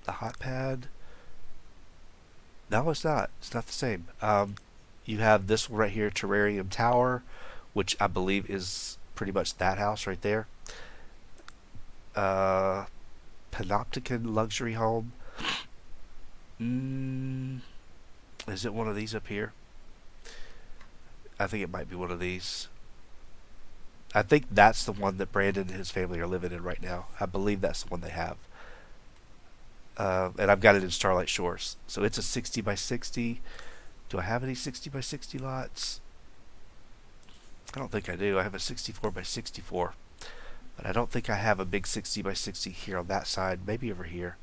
The hot pad. No, it's not. It's not the same. You have this one right here, Terrarium Tower, which I believe is pretty much that house right there. Panopticon Luxury Home. Mm, is it one of these up here? I think it might be one of these. I think that's the one that Brandon and his family are living in right now. I believe that's the one they have. And I've got it in Starlight Shores. So it's a 60 by 60. Do I have any 60 by 60 lots? I don't think I do. I have a 64 by 64. But I don't think I have a big 60 by 60 here on that side. Maybe over here.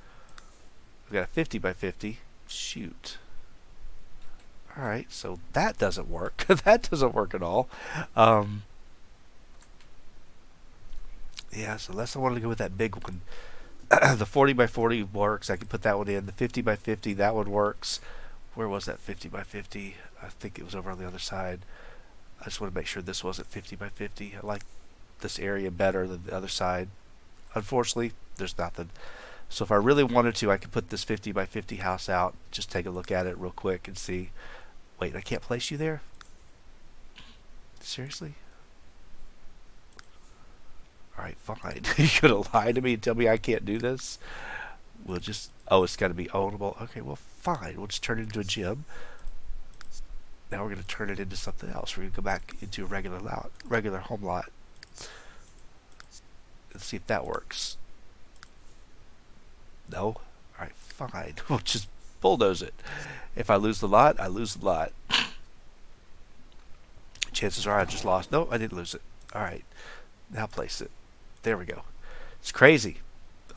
I've got a 50 by 50. Shoot. Alright, so that doesn't work. That doesn't work at all. Um, yeah, so unless I wanted to go with that big one. The 40 by 40 works. I can put that one in. The 50 by 50, that one works. Where was that 50 by 50? I think it was over on the other side. I just want to make sure this wasn't 50 by 50. I like this area better than the other side. Unfortunately, there's nothing. So if I really wanted to, I could put this 50 by 50 house out. Just take a look at it real quick and see. Wait, I can't place you there? Seriously? Alright, fine. You're going to lie to me and tell me I can't do this? We'll just... Oh, it's got to be ownable. Okay, well, fine. We'll just turn it into a gym. Now we're going to turn it into something else. We're going to go back into a regular home lot. Let's see if that works. No? Alright, fine. We'll just bulldoze it. If I lose the lot, I lose the lot. Chances are I just lost. No, I didn't lose it. Alright, now place it. There we go. It's crazy.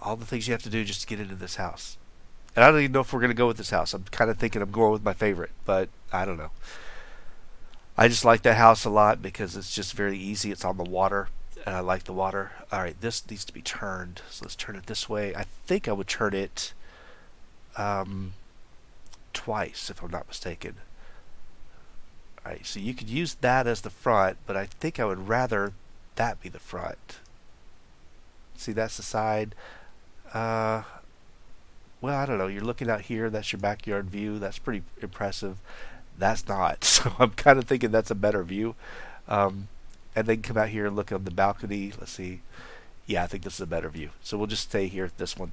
All the things you have to do just to get into this house. And I don't even know if we're going to go with this house. I'm kind of thinking I'm going with my favorite, but I don't know. I just like that house a lot because it's just very easy. It's on the water, and I like the water. All right, this needs to be turned. So let's turn it this way. I think I would turn it twice, if I'm not mistaken. All right, so you could use that as the front, but I think I would rather that be the front. See, that's the side. Well, I don't know. You're looking out here. That's your backyard view. That's pretty impressive. That's not. So I'm kind of thinking that's a better view. And then come out here and look on the balcony. Let's see. Yeah, I think this is a better view. So we'll just stay here at this one.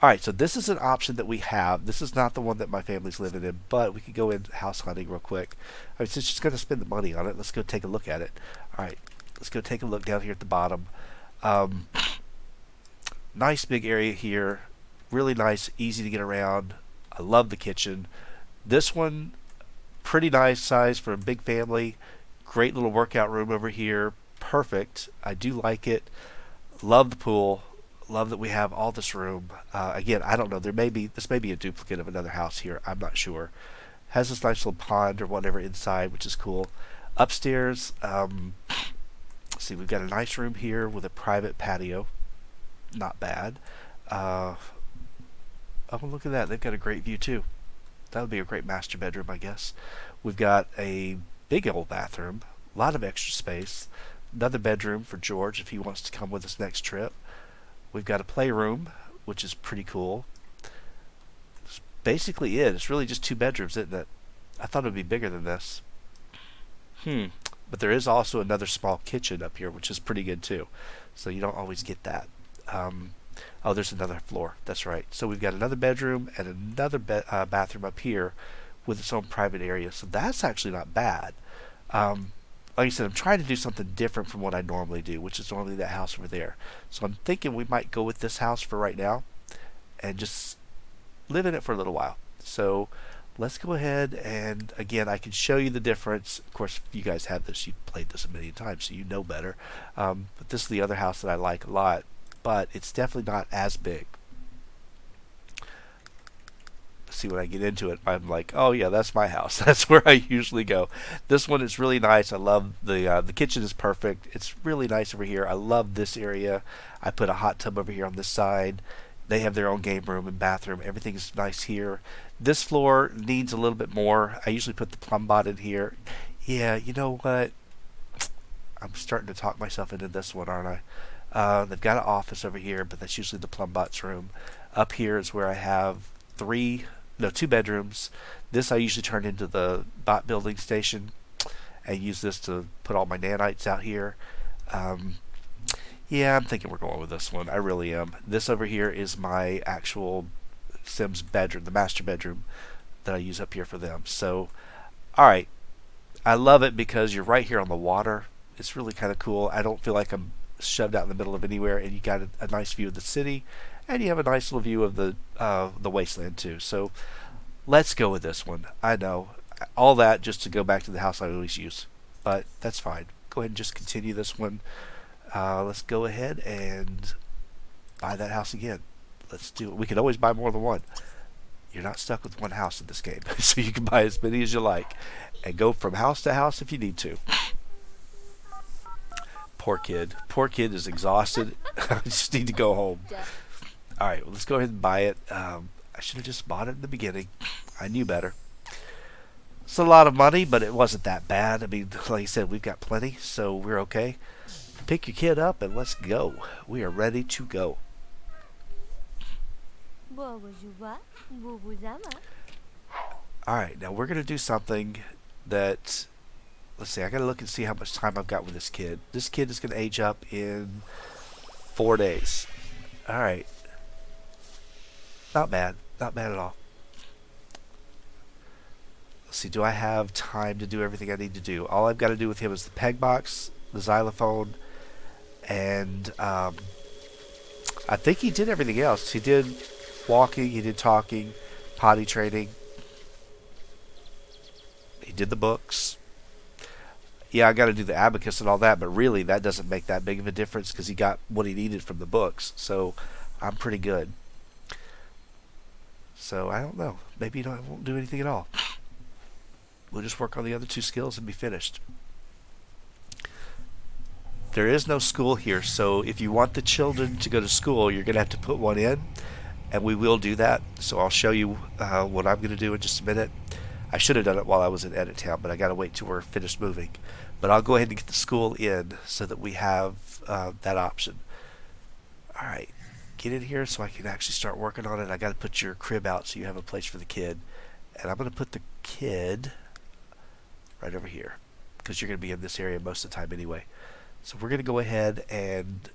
All right, so this is an option that we have. This is not the one that my family's living in, but we could go in house hunting real quick. All right, since she's going to spend the money on it, let's go take a look at it. All right, let's go take a look down here at the bottom. Nice big area here. Really nice, easy to get around. I love the kitchen. This one, pretty nice size for a big family. Great little workout room over here. Perfect. I do like it. Love the pool. Love that we have all this room. Again, I don't know. This may be a duplicate of another house here. I'm not sure. Has this nice little pond or whatever inside, which is cool. Upstairs, let's see. We've got a nice room here with a private patio. Not bad. Oh, look at that. They've got a great view too. That would be a great master bedroom, I guess. We've got a big old bathroom, a lot of extra space, another bedroom for George if he wants to come with us next trip. We've got a playroom, which is pretty cool. That's basically it. It's really just 2 bedrooms, isn't it? I thought it would be bigger than this. But there is also another small kitchen up here, which is pretty good too. So you don't always get that. Oh, there's another floor. That's right. So we've got another bedroom and another bathroom up here with its own private area. So that's actually not bad. Like I said, I'm trying to do something different from what I normally do, which is normally that house over there. So I'm thinking we might go with this house for right now and just live in it for a little while. So let's go ahead and, again, I can show you the difference. Of course, if you guys have this, you've played this a million times, so you know better. But this is the other house that I like a lot, but it's definitely not as big. See, when I get into it, I'm like, oh yeah, that's my house. That's where I usually go. This one is really nice. I love the kitchen is perfect. It's really nice over here. I love this area. I put a hot tub over here on this side. They have their own game room and bathroom. Everything is nice here. This floor needs a little bit more. I usually put the Plumbot in here. Yeah, you know what? I'm starting to talk myself into this one, aren't I? They've got an office over here, but that's usually the Plumbot's room. Up here is where I have 2 bedrooms. This I usually turn into the bot building station and use this to put all my nanites out here. Yeah, I'm thinking we're going with this one. I really am. This over here is my actual Sim's bedroom, the master bedroom that I use up here for them. So, all right, I love it because you're right here on the water. It's really kind of cool. I don't feel like I'm shoved out in the middle of anywhere, and you got a nice view of the city, and you have a nice little view of the wasteland too. So let's go with this one. I know all that just to go back to the house I always use, but that's fine. Go ahead and just continue this one. Let's go ahead and buy that house again. Let's do it. We can always buy more than one. You're not stuck with one house in this game, so you can buy as many as you like and go from house to house if you need to. Poor kid. Poor kid is exhausted. I just need to go home. All right, well, let's go ahead and buy it. I should have just bought it in the beginning. I knew better. It's a lot of money, but it wasn't that bad. I mean, like I said, we've got plenty, so we're okay. Pick your kid up and let's go. We are ready to go. Alright, now we're going to do something that, let's see, I got to look and see how much time I've got with this kid. This kid is going to age up in 4 days. Alright. Not bad. Not bad at all. Let's see, do I have time to do everything I need to do? All I've got to do with him is the peg box, the xylophone, and I think he did everything else. He did walking, he did talking, potty training. He did the books. Yeah, I got to do the abacus and all that, but really that doesn't make that big of a difference because he got what he needed from the books. So I'm pretty good. So I don't know. Maybe I won't do anything at all. We'll just work on the other 2 skills and be finished. There is no school here, so if you want the children to go to school, you're going to have to put one in, and we will do that. So I'll show you what I'm going to do in just a minute. I should have done it while I was in Edit Town, but I got to wait till we're finished moving. But I'll go ahead and get the school in so that we have that option. All right, get in here so I can actually start working on it. I got to put your crib out so you have a place for the kid, and I'm going to put the kid right over here because you're going to be in this area most of the time anyway. So we're going to go ahead and...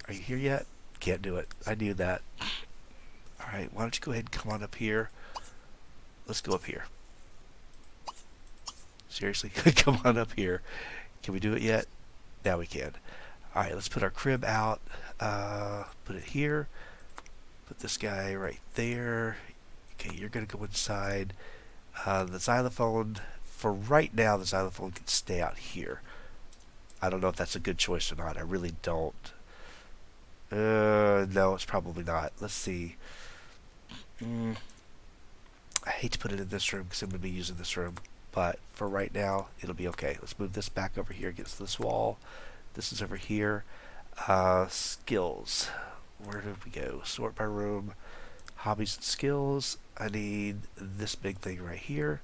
Are you here yet? Can't do it. I knew that. Alright, why don't you go ahead and come on up here. Let's go up here. Seriously? Come on up here. Can we do it yet? Now we can. Alright, let's put our crib out. Put it here. Put this guy right there. Okay, you're going to go inside. The xylophone, for right now, the xylophone can stay out here. I don't know if that's a good choice or not. I really don't. No, it's probably not. Let's see. I hate to put it in this room because I'm going to be using this room. But for right now, it'll be okay. Let's move this back over here against this wall. This is over here. Skills. Where did we go? Sort by room. Hobbies and skills. I need this big thing right here.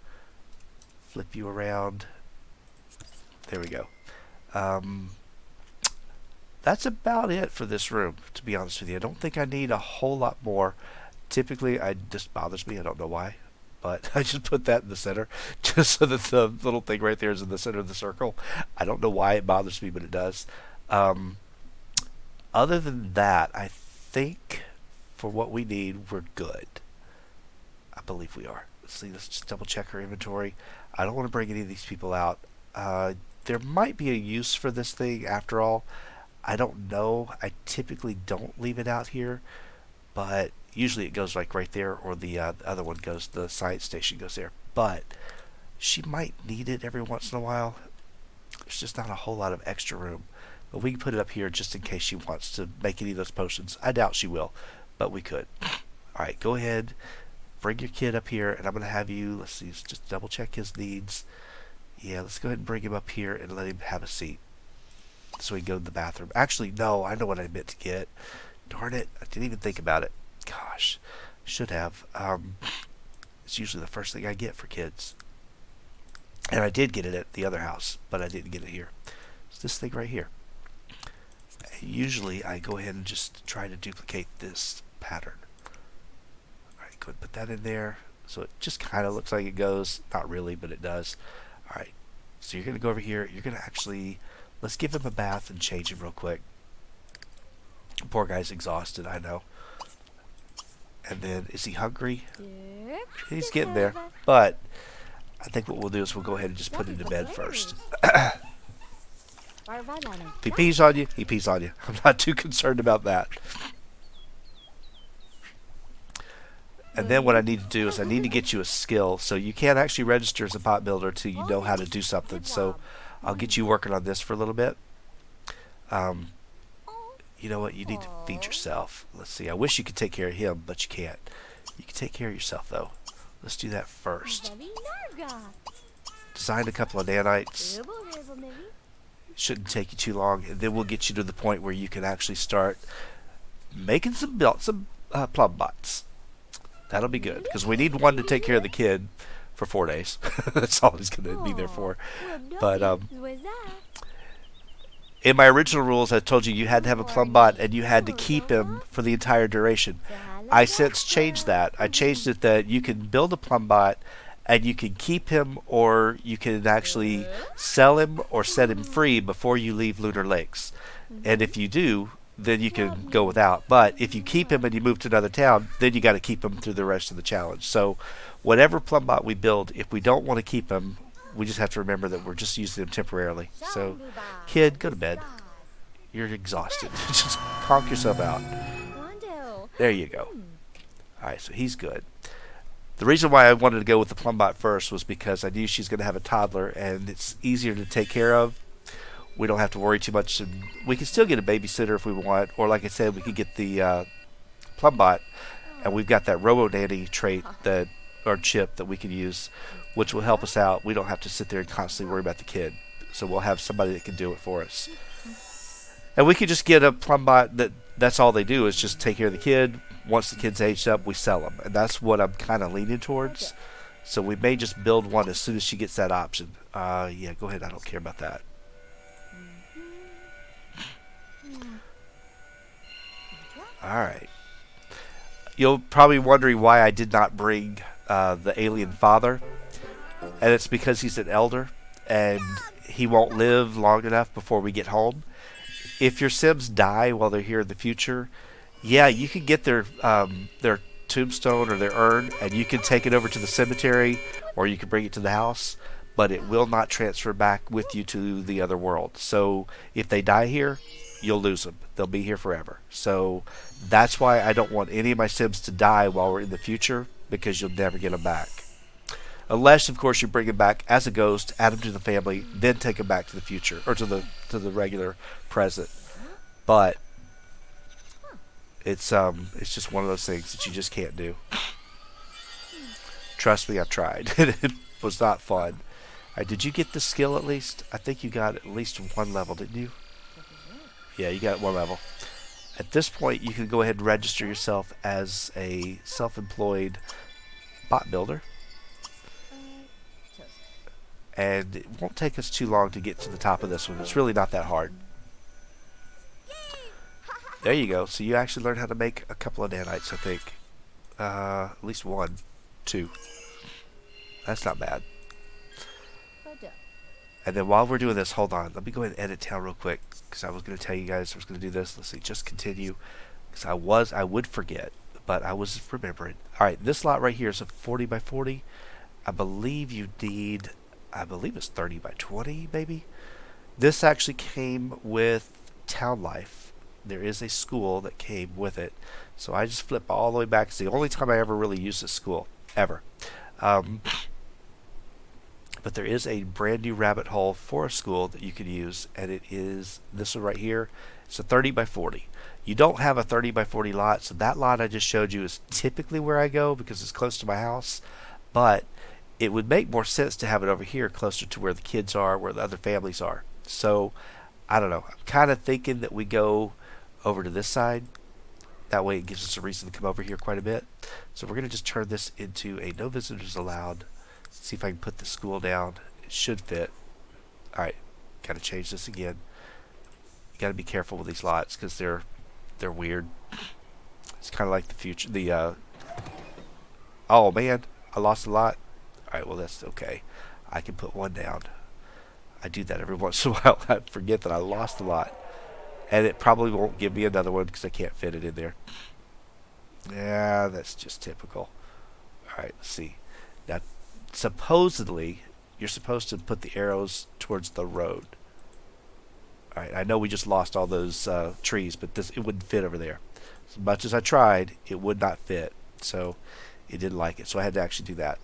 Flip you around. There we go. That's about it for this room, to be honest with you. I don't think I need a whole lot more. Typically, it just bothers me. I don't know why. But I just put that in the center, just so that the little thing right there is in the center of the circle. I don't know why it bothers me, but it does. Other than that, I think for what we need, we're good. I believe we are. Let's see. Let's just double check our inventory. I don't want to bring any of these people out. There might be a use for this thing after all. I don't know. I typically don't leave it out here, but usually it goes like right there, or the other one goes, the science station goes there. But she might need it every once in a while. There's just not a whole lot of extra room. But we can put it up here just in case she wants to make any of those potions. I doubt she will, but we could. Alright, go ahead. Bring your kid up here, and I'm going to have you, let's see, just double check his needs. Yeah, let's go ahead and bring him up here and let him have a seat so he can go to the bathroom. Actually, no, I know what I meant to get. Darn it, I didn't even think about it. Gosh, should have. It's usually the first thing I get for kids. And I did get it at the other house, but I didn't get it here. It's this thing right here. Usually I go ahead and just try to duplicate this pattern. Alright, go ahead and put that in there. So it just kind of looks like it goes. Not really, but it does. Alright, so you're going to go over here. You're going to actually, let's give him a bath and change him real quick. Poor guy's exhausted, I know. And then, is he hungry? He's getting there. But I think what we'll do is we'll go ahead and just put him to bed first. If he pees on you, he pees on you. I'm not too concerned about that. And then what I need to do is I need to get you a skill. So you can't actually register as a pot builder until you know how to do something. So I'll get you working on this for a little bit. You know what? You need to feed yourself. Let's see. I wish you could take care of him, but you can't. You can take care of yourself, though. Let's do that first. Design a couple of nanites. Shouldn't take you too long. And then we'll get you to the point where you can actually start making some Plumbots. That'll be good, because we need one to take care of the kid for 4 days. That's all he's going to be there for. But in my original rules, I told you you had to have a Plumbot and you had to keep him for the entire duration. I since changed that. I changed it that you can build a Plumbot and you can keep him, or you can actually sell him or set him free before you leave Lunar Lakes. And if you do, then you can go without. But if you keep him and you move to another town, then you got to keep him through the rest of the challenge. So whatever Plumbot we build, if we don't want to keep him, we just have to remember that we're just using him temporarily. So, kid, go to bed. You're exhausted. Just conk yourself out. There you go. Alright, so he's good. The reason why I wanted to go with the Plumbot first was because I knew she's going to have a toddler, and it's easier to take care of. We don't have to worry too much. And we can still get a babysitter if we want, or like I said, we could get the Plumbot, and we've got that Robo Nanny trait that, or chip, that we can use, which will help us out. We don't have to sit there and constantly worry about the kid. So we'll have somebody that can do it for us. And we could just get a Plumbot that's all they do is just take care of the kid. Once the kid's aged up, we sell them. And that's what I'm kind of leaning towards. So we may just build one as soon as she gets that option. Yeah, go ahead. I don't care about that. Alright. You'll probably be wondering why I did not bring the alien father. And it's because he's an elder. And he won't live long enough before we get home. If your Sims die while they're here in the future, yeah, you can get their tombstone or their urn, and you can take it over to the cemetery, or you can bring it to the house, but it will not transfer back with you to the other world. So if they die here, you'll lose them. They'll be here forever. So that's why I don't want any of my Sims to die while we're in the future, because you'll never get them back. Unless, of course, you bring him back as a ghost, add him to the family, then take him back to the future, or to the regular present. But it's just one of those things that you just can't do. Trust me, I've tried. It was not fun. Did you get the skill at least? I think you got at least one level, didn't you? Yeah, you got one level. At this point, you can go ahead and register yourself as a self-employed bot builder. And it won't take us too long to get to the top of this one. It's really not that hard. There you go. So you actually learned how to make a couple of nanites, I think. At least one. 2. That's not bad. And then while we're doing this, hold on. Let me go ahead and edit town real quick, because I was going to tell you guys I was going to do this. Let's see. Just continue. Because I would forget, but I was remembering. Alright, this lot right here is a 40 by 40. I believe you need... I believe it's 30 by 20, maybe. This actually came with Town Life. There is a school that came with it. So I just flip all the way back. It's the only time I ever really used this school. Ever. But there is a brand new rabbit hole for a school that you can use. And it is this one right here. It's a 30 by 40. You don't have a 30 by 40 lot. So that lot I just showed you is typically where I go, because it's close to my house. But it would make more sense to have it over here closer to where the kids are, where the other families are. So, I don't know. I'm kind of thinking that we go over to this side. That way it gives us a reason to come over here quite a bit. So we're going to just turn this into a no visitors allowed. See if I can put the school down. It should fit. Alright, got to change this again. You got to be careful with these lots, because they're weird. It's kind of like the future. Oh man, I lost a lot. Alright, well that's okay. I can put one down. I do that every once in a while. I forget that I lost a lot. And it probably won't give me another one because I can't fit it in there. Yeah, that's just typical. All right, let's see. Now, supposedly, you're supposed to put the arrows towards the road. All right, I know we just lost all those trees, but this it wouldn't fit over there. As much as I tried, it would not fit. So it didn't like it. So I had to actually do that.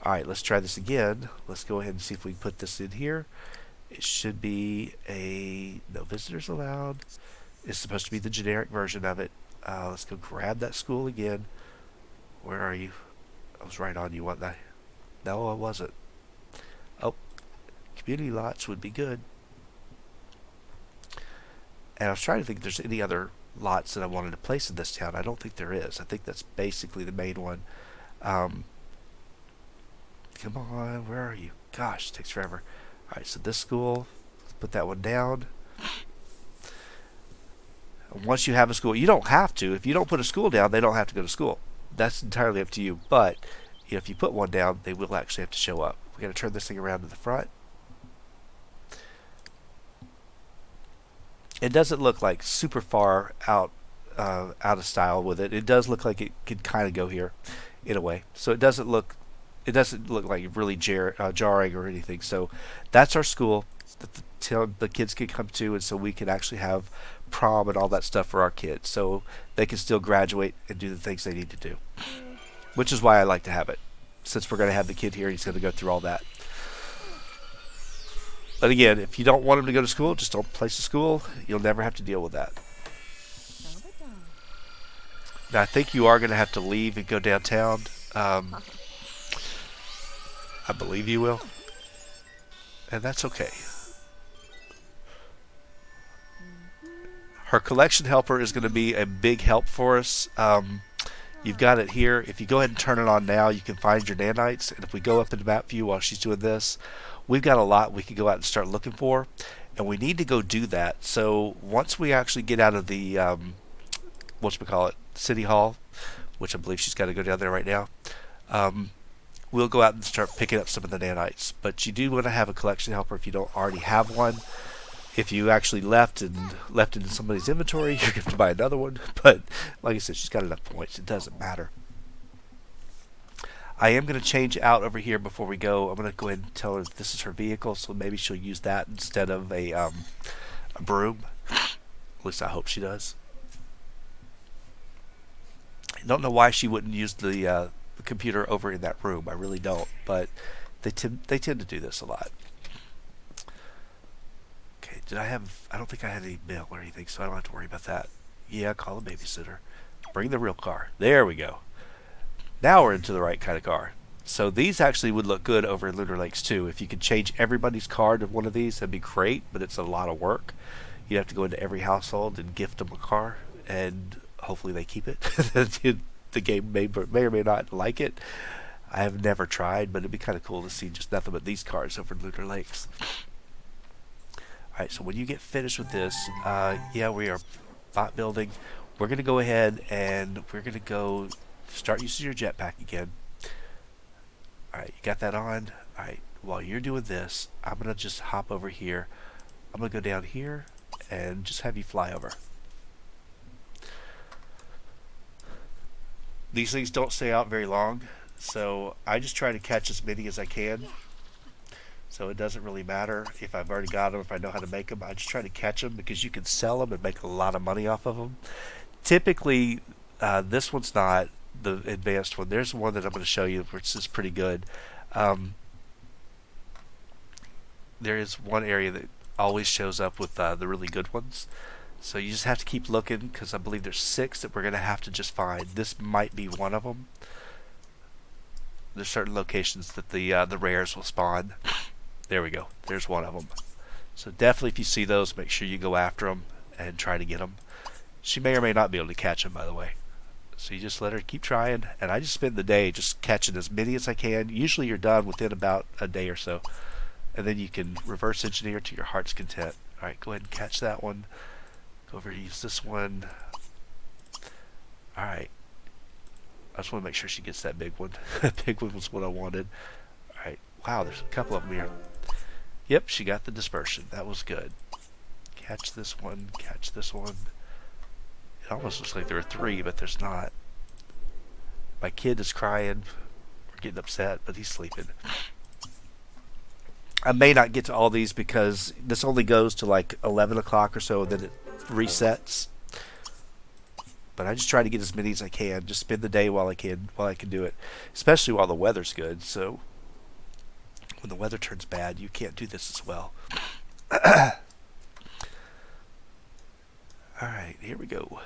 All right, let's try this again. Let's go ahead and see if we can put this in here. It should be a no visitors allowed. It's supposed to be the generic version of it. Let's go grab that school again. Where are you? I was right on you, wasn't I? No, I wasn't. Oh, community lots would be good. And I was trying to think if there's any other lots that I wanted to place in this town. I don't think there is. I think that's basically the main one. Um, Come on, where are you? Gosh, it takes forever. All right, so this school, let's put that one down. And once you have a school, you don't have to. If you don't put a school down, they don't have to go to school. That's entirely up to you. But if you put one down, they will actually have to show up. We got to turn this thing around to the front. It doesn't look like super far out of style with it. It does look like it could kind of go here, in a way. So it doesn't look like really jarring or anything. So that's our school that the kids can come to, and so we can actually have prom and all that stuff for our kids, so they can still graduate and do the things they need to do. Which is why I like to have it, since we're going to have the kid here, he's going to go through all that. But again, if you don't want him to go to school, just don't place a school. You'll never have to deal with that. Now I think you are going to have to leave and go downtown. I believe you will, and that's okay. Her collection helper is going to be a big help for us. You've got it here. If you go ahead and turn it on now, you can find your nanites. And if we go up in the map view while she's doing this, we've got a lot we can go out and start looking for. And we need to go do that. So once we actually get out of the, whatchamacallit, City Hall, which I believe she's got to go down there right now, we'll go out and start picking up some of the nanites. But you do want to have a collection helper if you don't already have one. If you actually left it in somebody's inventory, you're going to have to buy another one. But like I said, she's got enough points. It doesn't matter. I am going to change out over here before we go. I'm going to go ahead and tell her that this is her vehicle, so maybe she'll use that instead of a broom. At least I hope she does. I don't know why she wouldn't use the computer over in that room. I really don't. But they tend to do this a lot. I don't think I had any mail or anything, so I don't have to worry about that. Yeah, call a babysitter. Bring the real car. There we go. Now we're into the right kind of car. So these actually would look good over in Lunar Lakes too. If you could change everybody's car to one of these, that'd be great, but it's a lot of work. You'd have to go into every household and gift them a car, and hopefully they keep it. The game may or may not like it. I have never tried, but it'd be kind of cool to see just nothing but these cars over in Lunar Lakes. Alright, so when you get finished with this, yeah, we are bot building. We're going to go ahead and we're going to go start using your jetpack again. Alright, you got that on? Alright, while you're doing this, I'm going to just hop over here. I'm going to go down here and just have you fly over. These things don't stay out very long, so I just try to catch as many as I can. So it doesn't really matter if I've already got them, if I know how to make them. I just try to catch them because you can sell them and make a lot of money off of them. Typically, this one's not the advanced one. There's one that I'm going to show you, which is pretty good. There is one area that always shows up with the really good ones. So you just have to keep looking because I believe there's 6 that we're going to have to just find. This might be one of them. There's certain locations that the rares will spawn. There we go. There's one of them. So definitely if you see those, make sure you go after them and try to get them. She may or may not be able to catch them, by the way. So you just let her keep trying. And I just spend the day just catching as many as I can. Usually you're done within about a day or so. And then you can reverse engineer to your heart's content. Alright, go ahead and catch that one. Go over and use this one. Alright. I just want to make sure she gets that big one. That big one was what I wanted. Alright. Wow, there's a couple of them here. Yep, she got the dispersion. That was good. Catch this one. Catch this one. It almost looks like there are 3, but there's not. My kid is crying. We're getting upset, but he's sleeping. I may not get to all these because this only goes to like 11 o'clock or so, and then it resets. But I just try to get as many as I can. Just spend the day while I can do it, especially while the weather's good. So when the weather turns bad, you can't do this as well. All right, here we go.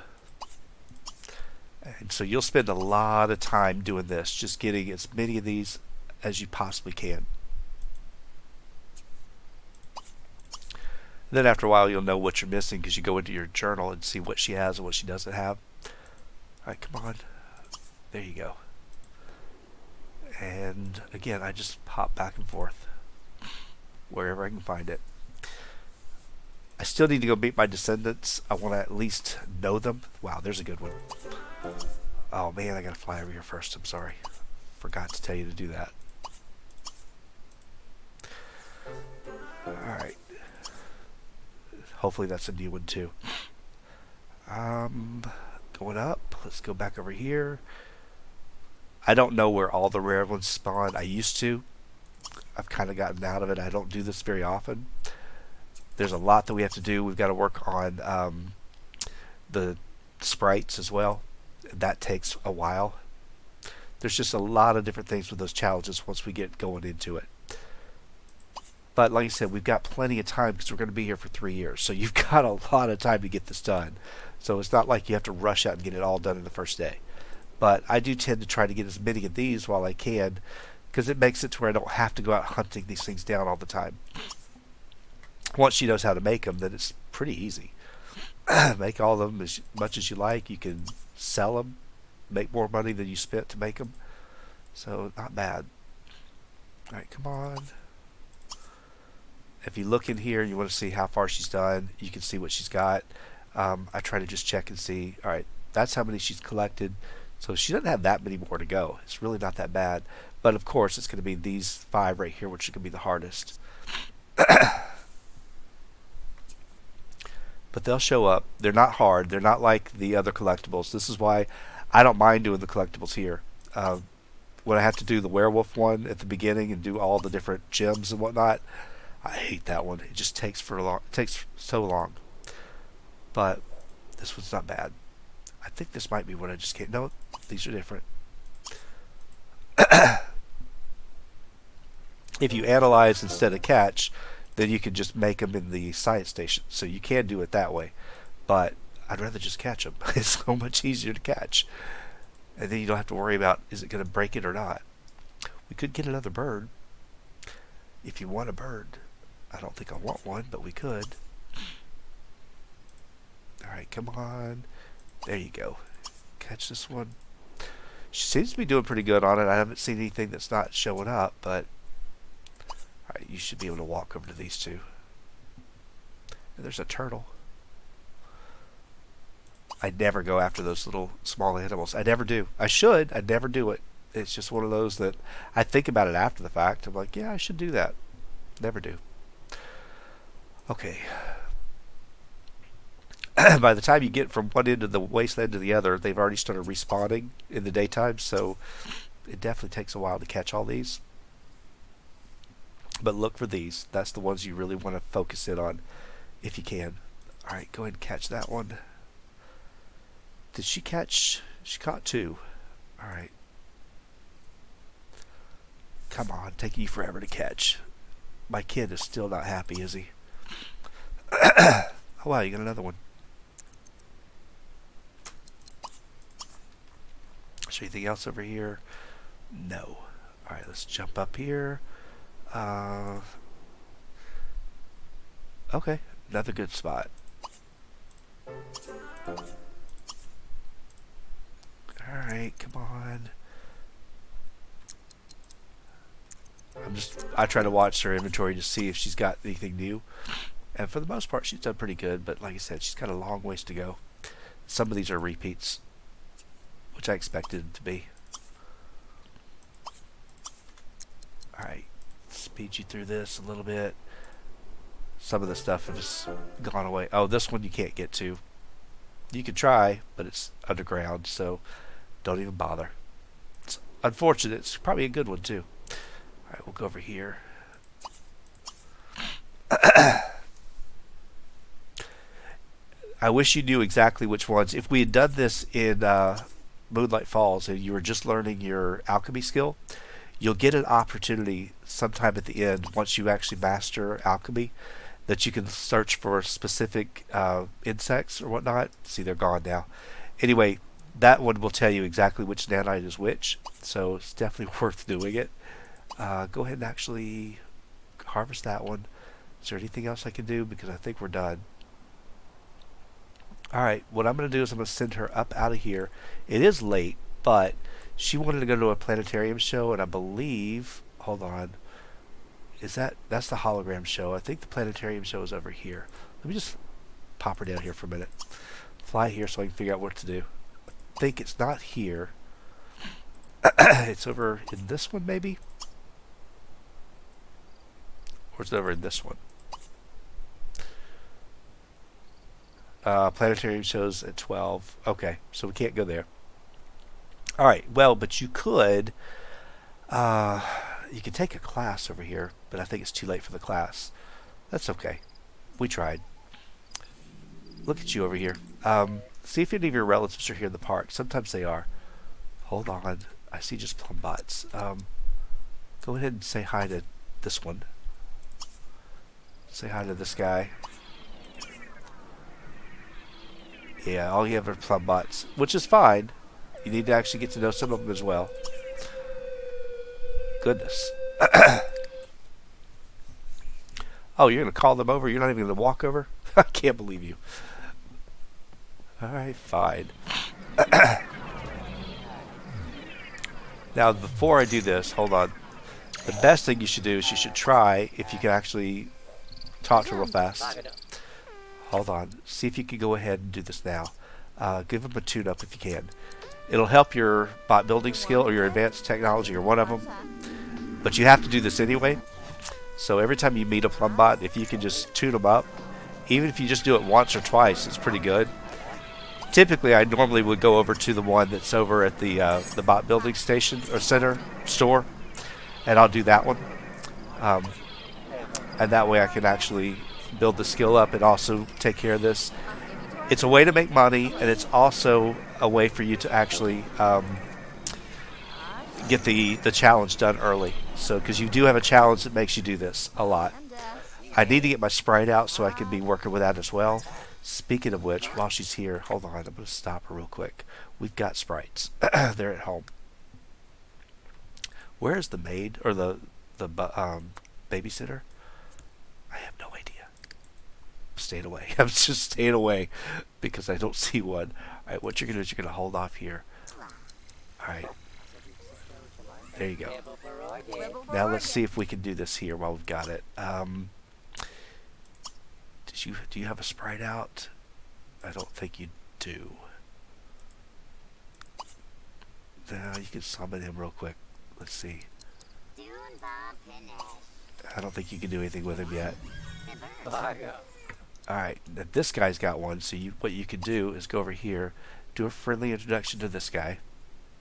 And so you'll spend a lot of time doing this, just getting as many of these as you possibly can. And then after a while, you'll know what you're missing because you go into your journal and see what she has and what she doesn't have. All right, come on. There you go. And again, I just pop back and forth wherever I can find it. I still need to go meet my descendants. I want to at least know them. Wow, there's a good one. Oh man, I gotta fly over here first. I'm sorry. Forgot to tell you to do that. Alright. Hopefully that's a new one too. Going up. Let's go back over here. I don't know where all the rare ones spawn. I used to. I've kind of gotten out of it. I don't do this very often. There's a lot that we have to do. We've got to work on the sprites as well. That takes a while. There's just a lot of different things with those challenges once we get going into it. But like I said, we've got plenty of time because we're going to be here for 3 years. So you've got a lot of time to get this done. So it's not like you have to rush out and get it all done in the first day. But I do tend to try to get as many of these while I can because it makes it to where I don't have to go out hunting these things down all the time. Once she knows how to make them, then it's pretty easy. Make all of them as much as you like. You can sell them, make more money than you spent to make them. So not bad. All right, come on. If you look in here, you want to see how far she's done. You can see what she's got. I try to just check and see. All right, that's how many she's collected. So she doesn't have that many more to go. It's really not that bad. But of course, it's going to be these 5 right here, which is going to be the hardest. But they'll show up. They're not hard. They're not like the other collectibles. This is why I don't mind doing the collectibles here. When I have to do the werewolf one at the beginning and do all the different gems and whatnot, I hate that one. It just takes it takes so long. But this one's not bad. I think this might be what I just can't. No, these are different. If you analyze instead of catch, then you can just make them in the science station. So you can do it that way. But I'd rather just catch them. It's so much easier to catch. And then you don't have to worry about, is it going to break it or not? We could get another bird. If you want a bird. I don't think I want one, but we could. Alright, come on. There you go. Catch this one. She seems to be doing pretty good on it. I haven't seen anything that's not showing up, but alright, you should be able to walk over to these two. And there's a turtle. I never go after those little small animals. I never do. I should. I never do it. It's just one of those that I think about it after the fact. I'm like, yeah, I should do that. Never do. Okay. By the time you get from one end of the wasteland to the other, they've already started respawning in the daytime, so it definitely takes a while to catch all these. But look for these. That's the ones you really want to focus in on if you can. Alright, go ahead and catch that one. Did she catch? She caught 2. Alright. Come on, taking you forever to catch. My kid is still not happy, is he? Oh wow, you got another one. Is there anything else over here? No. Alright, let's jump up here. Okay, another good spot. Alright, come on. I try to watch her inventory to see if she's got anything new. And for the most part, she's done pretty good. But like I said, she's got a long ways to go. Some of these are repeats, which I expected to be. Alright, speed you through this a little bit. Some of the stuff has gone away. Oh, this one you can't get to. You can try, but it's underground, so don't even bother. unfortunate. It's probably a good one too. All right, we'll go over here. I wish you knew exactly which ones. If we had done this in Moonlight Falls and you were just learning your alchemy skill, you'll get an opportunity sometime at the end once you actually master alchemy that you can search for specific insects or whatnot. See, they're gone now. Anyway, that one will tell you exactly which nanite is which, so it's definitely worth doing it. Go ahead and actually harvest that one. Is there anything else I can do? Because I think we're done. Alright, what I'm going to do is I'm going to send her up out of here. It is late, but she wanted to go to a planetarium show, and I believe, hold on, that's the hologram show. I think the planetarium show is over here. Let me just pop her down here for a minute. Fly here so I can figure out what to do. I think it's not here. It's over in this one, maybe? Or it's over in this one? Planetarium shows at 12. Okay, so we can't go there. Alright, well, but you could take a class over here, but I think it's too late for the class. That's okay. We tried. Look at you over here. See if any of your relatives are here in the park. Sometimes they are. Hold on. I see just Plumbots. Go ahead and say hi to this one. Say hi to this guy. Yeah, all you have are Plumbots, which is fine. You need to actually get to know some of them as well. Goodness. Oh, you're going to call them over? You're not even going to walk over? I can't believe you. Alright, fine. Now, before I do this, hold on. The best thing you should do is you should try, if you can actually talk to her real fast. Hold on. See if you can go ahead and do this now. Give them a tune-up if you can. It'll help your bot building skill or your advanced technology or one of them. But you have to do this anyway. So every time you meet a Plumbot, if you can just tune them up, even if you just do it once or twice, it's pretty good. Typically, I normally would go over to the one that's over at the bot building station or center store, and I'll do that one. And that way I can actually build the skill up and also take care of this. It's a way to make money, and it's also a way for you to actually get the challenge done early. So, because you do have a challenge that makes you do this a lot. I need to get my sprite out so I can be working with that as well. Speaking of which, while she's here, hold on, I'm going to stop her real quick. We've got sprites. They're at home. Where is the maid or the babysitter? I have no idea. I'm staying away. I'm just staying away because I don't see one. Alright, what you're going to do is you're going to hold off here. Alright. There you go. Now let's see if we can do this here while we've got it. Do you have a sprite out? I don't think you do. Now you can summon him real quick. Let's see. I don't think you can do anything with him yet. Alright, this guy's got one, so what you can do is go over here, do a friendly introduction to this guy,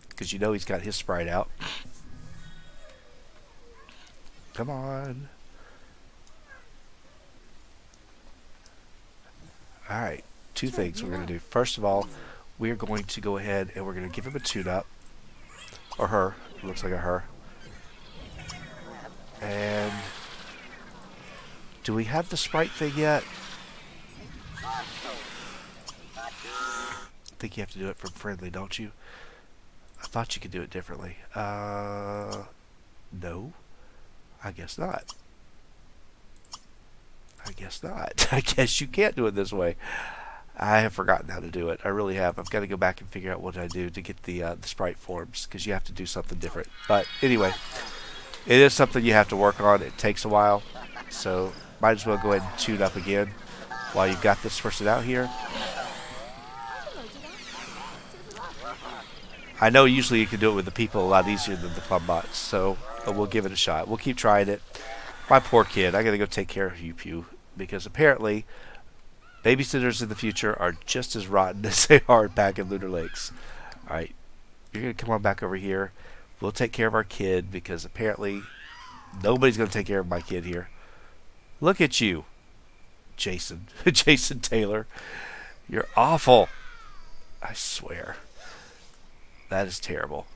because you know he's got his sprite out. Come on. Alright, two things we're going to do. First of all, we're going to go ahead and we're going to give him a tune-up. Or her. It looks like a her. And do we have the sprite thing yet? I think you have to do it from friendly, don't you? I thought you could do it differently. No. I guess not. I guess not. I guess you can't do it this way. I have forgotten how to do it. I really have. I've got to go back and figure out what I do to get the sprite forms, because you have to do something different. But anyway, it is something you have to work on. It takes a while, so might as well go ahead and tune up again while you've got this person out here. I know usually you can do it with the people a lot easier than the Plumbots, so we'll give it a shot. We'll keep trying it. My poor kid, I gotta go take care of you, Pew, because apparently babysitters in the future are just as rotten as they are back in Lunar Lakes. Alright, you're gonna come on back over here. We'll take care of our kid because apparently nobody's going to take care of my kid here. Look at you, Jason. Jason Taylor. You're awful. I swear. That is terrible.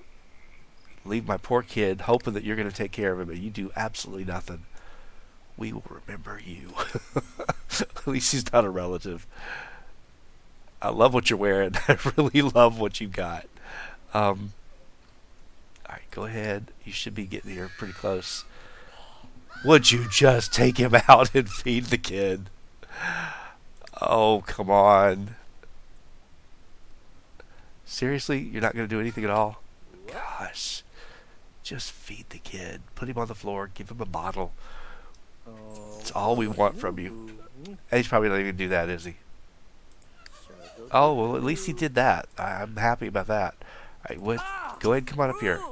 Leave my poor kid hoping that you're going to take care of him, and you do absolutely nothing. We will remember you. At least he's not a relative. I love what you're wearing. I really love what you got. All right, go ahead. You should be getting here pretty close. Would you just take him out and feed the kid? Oh, come on. Seriously? You're not going to do anything at all? Gosh. Just feed the kid. Put him on the floor. Give him a bottle. That's all we want from you. And he's probably not even going to do that, is he? Oh, well, at least he did that. I'm happy about that. All right, go ahead and come on up here.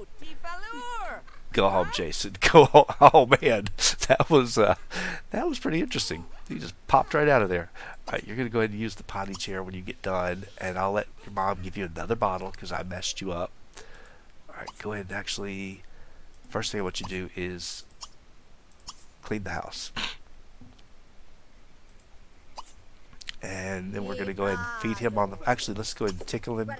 Go home, Jason. Go home. Oh, man. That was pretty interesting. He just popped right out of there. All right, you're going to go ahead and use the potty chair when you get done, and I'll let your mom give you another bottle because I messed you up. All right, go ahead and actually, first thing I want you to do is clean the house. And then we're going to go ahead and feed him on the... Actually, let's go ahead and tickle him.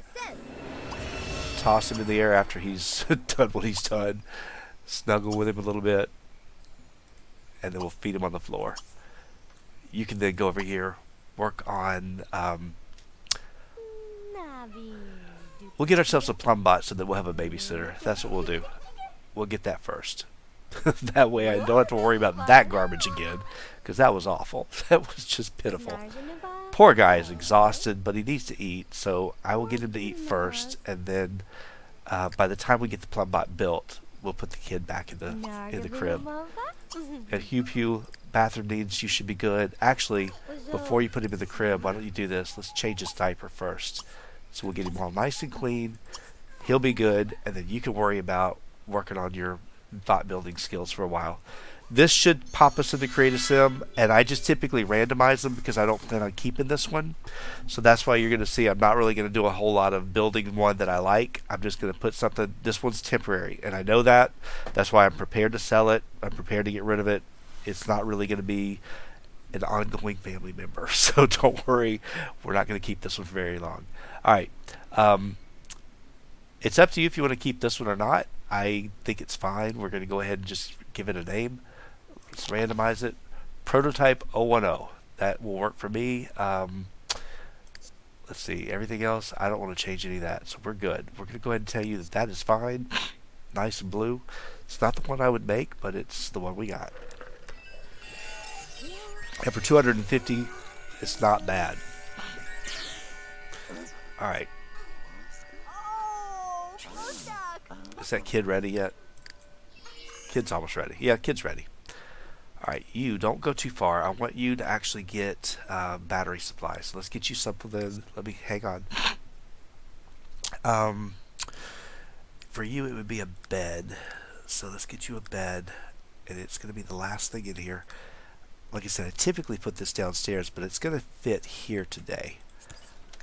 Toss him in the air after he's done what he's done. Snuggle with him a little bit. And then we'll feed him on the floor. You can then go over here, work on... we'll get ourselves a Plumbot so that we'll have a babysitter. That's what we'll do. We'll get that first. That way I don't have to worry about that garbage again. Because that was awful. That was just pitiful. Poor guy is exhausted, but he needs to eat. So I will get him to eat first. And then by the time we get the Plumbot built, we'll put the kid back in the crib. And Hugh, bathroom needs, you should be good. Actually, before you put him in the crib, why don't you do this? Let's change his diaper first. So we'll get him all nice and clean. He'll be good. And then you can worry about working on your thought building skills for a while. This should pop us into Create a Sim, and I just typically randomize them because I don't plan on keeping this one. So that's why you're going to see I'm not really going to do a whole lot of building one that I like. I'm just going to put something, this one's temporary, and I know that. That's why I'm prepared to sell it. I'm prepared to get rid of it. It's not really going to be an ongoing family member, so don't worry. We're not going to keep this one for very long. All right. It's up to you if you want to keep this one or not. I think it's fine. We're going to go ahead and just give it a name. Let's randomize it. Prototype 010. That will work for me. Let's see. Everything else, I don't want to change any of that. So we're good. We're going to go ahead and tell you that that is fine. Nice and blue. It's not the one I would make, but it's the one we got. And for 250, it's not bad. All right. Is that kid ready yet? Kid's almost ready. Yeah, kid's ready. Alright, you don't go too far. I want you to actually get battery supplies. So let's get you something then. Let me hang on. For you, it would be a bed. So let's get you a bed. And it's going to be the last thing in here. Like I said, I typically put this downstairs, but it's going to fit here today.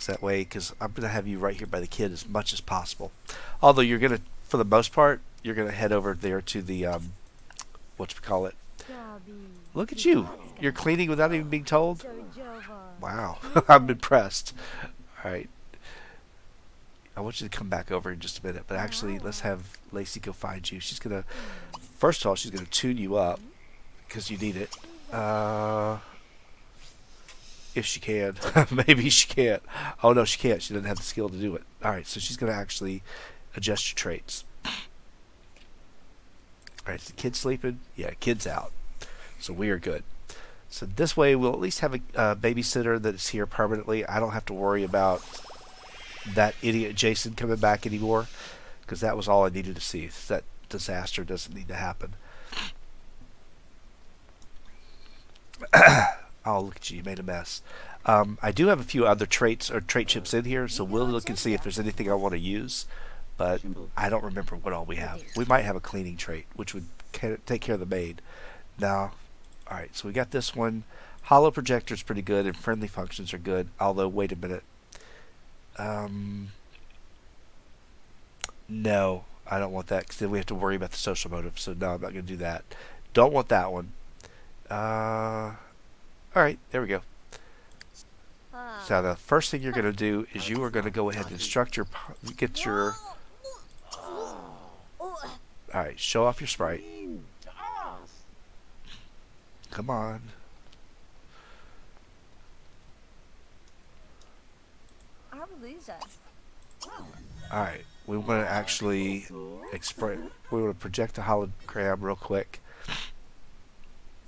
That way, because I'm going to have you right here by the kid as much as possible. Although you're going to, for the most part, you're going to head over there to the, whatchamacallit. Look at you. You're cleaning without even being told? Wow. I'm impressed. All right. I want you to come back over in just a minute. But actually, let's have Lacey go find you. She's going to, first of all, she's going to tune you up because you need it. If she can. Maybe she can't. Oh, no, she can't. She doesn't have the skill to do it. All right, so she's going to actually adjust your traits. All right, is the kid sleeping? Yeah, kid's out. So we are good. So this way, we'll at least have a babysitter that is here permanently. I don't have to worry about that idiot Jason coming back anymore because that was all I needed to see. That disaster doesn't need to happen. Oh, look at you. You made a mess. I do have a few other traits or trait chips in here, so we'll look and see if there's anything I want to use. But I don't remember what all we have. We might have a cleaning trait, which would take care of the maid. Now, all right, so we got this one. Hollow projector is pretty good, and friendly functions are good. Although, wait a minute. No, I don't want that because then we have to worry about the social motive. So no, I'm not going to do that. Don't want that one. All right, there we go. So the first thing you're going to do is you are going to go ahead and instruct your get your. All right, show off your sprite. Come on. All right, we want to actually express. We want to project a hologram real quick.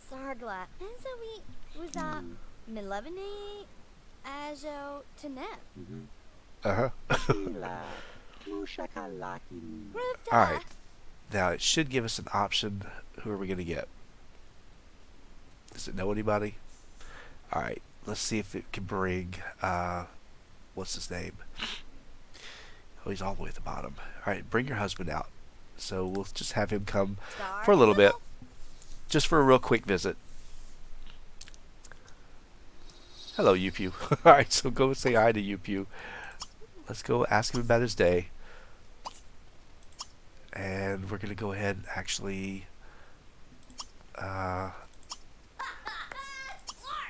Sardla. Enzoe Ruza Milevini Ajo Tenef. Uh huh. All right. Now it should give us an option. Who are we going to get? Does it know anybody? All right. Let's see if it can bring. What's his name? Oh, he's all the way at the bottom. All right. Bring your husband out. So we'll just have him come for a little bit, just for a real quick visit. Hello, Yupu. All right. So go say hi to Yupu. Let's go ask him about his day. And we're going to go ahead and actually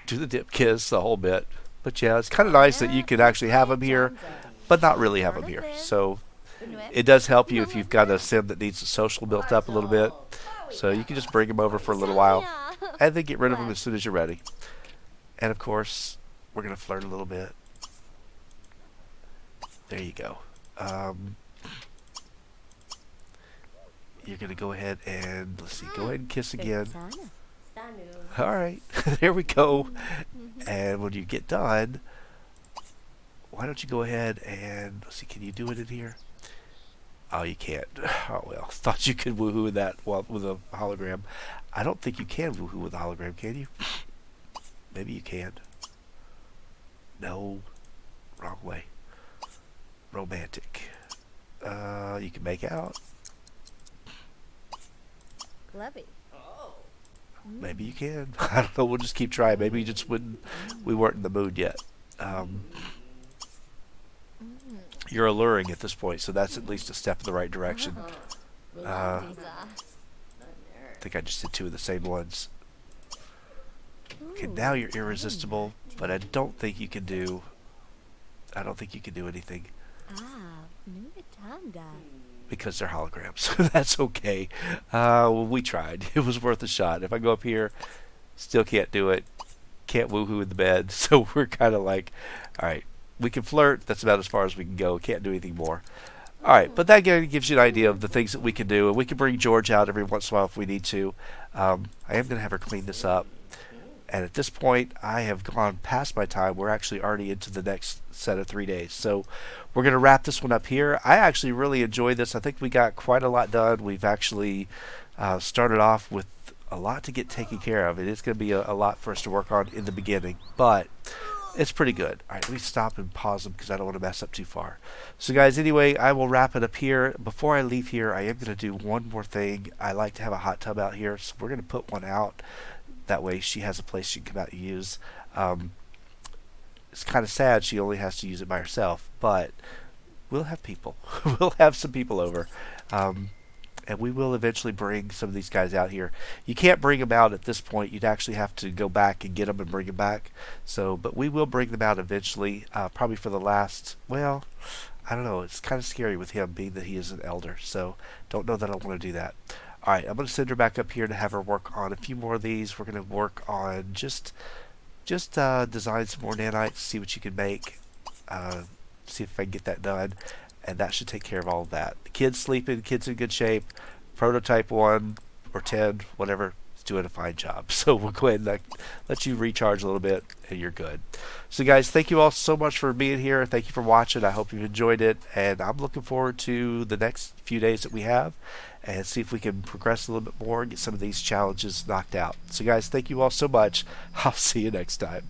do the dip kiss a whole bit. But yeah, it's kind of nice that you can actually have them here, but not really have them here. So it does help you if you've got a sim that needs the social built up a little bit. So you can just bring them over for a little while and then get rid of them as soon as you're ready. And of course, we're going to flirt a little bit. There you go. You're going to go ahead and, let's see, go ahead and kiss again. Alright, there we go. And when you get done, why don't you go ahead and, let's see, can you do it in here? Oh, you can't. Oh, well, thought you could woohoo with that with a hologram. I don't think you can woohoo with a hologram, can you? Maybe you can. No, wrong way. Romantic. You can make out. Levy. Maybe you can. I don't know. We'll just keep trying. Maybe you just wouldn't. We weren't in the mood yet. You're alluring at this point, so that's at least a step in the right direction. I think I just did two of the same ones. Okay, now you're irresistible, but I don't think you can do. I don't think you can do anything. Because they're holograms. That's okay. We tried. It was worth a shot. If I go up here, still can't do it. Can't woohoo in the bed. So we're kind of like, all right, we can flirt. That's about as far as we can go. Can't do anything more. All right, but that gives you an idea of the things that we can do. And we can bring George out every once in a while if we need to. I am going to have her clean this up. And at this point, I have gone past my time. We're actually already into the next set of 3 days. So we're going to wrap this one up here. I actually really enjoyed this. I think we got quite a lot done. We've actually started off with a lot to get taken care of. It is going to be a lot for us to work on in the beginning, but it's pretty good. All right, let me stop and pause them because I don't want to mess up too far. So guys, anyway, I will wrap it up here. Before I leave here, I am going to do one more thing. I like to have a hot tub out here, so we're going to put one out. That way she has a place she can come out and use. It's kind of sad she only has to use it by herself, but we'll have people. We'll have some people over. And we will eventually bring some of these guys out here. You can't bring them out at this point. You'd actually have to go back and get them and bring them back. So, but we will bring them out eventually, probably for the last, well, I don't know. It's kind of scary with him being that he is an elder. So don't know that I want to do that. Alright, I'm going to send her back up here to have her work on a few more of these. We're going to work on just design some more nanites, see what you can make, see if I can get that done, and that should take care of all of that. The kid's sleeping, kid's in good shape, prototype 1 or 10, whatever, is doing a fine job. So we'll go ahead and let you recharge a little bit, and you're good. So guys, thank you all so much for being here. Thank you for watching. I hope you've enjoyed it, and I'm looking forward to the next few days that we have, and see if we can progress a little bit more and get some of these challenges knocked out. So guys, thank you all so much. I'll see you next time.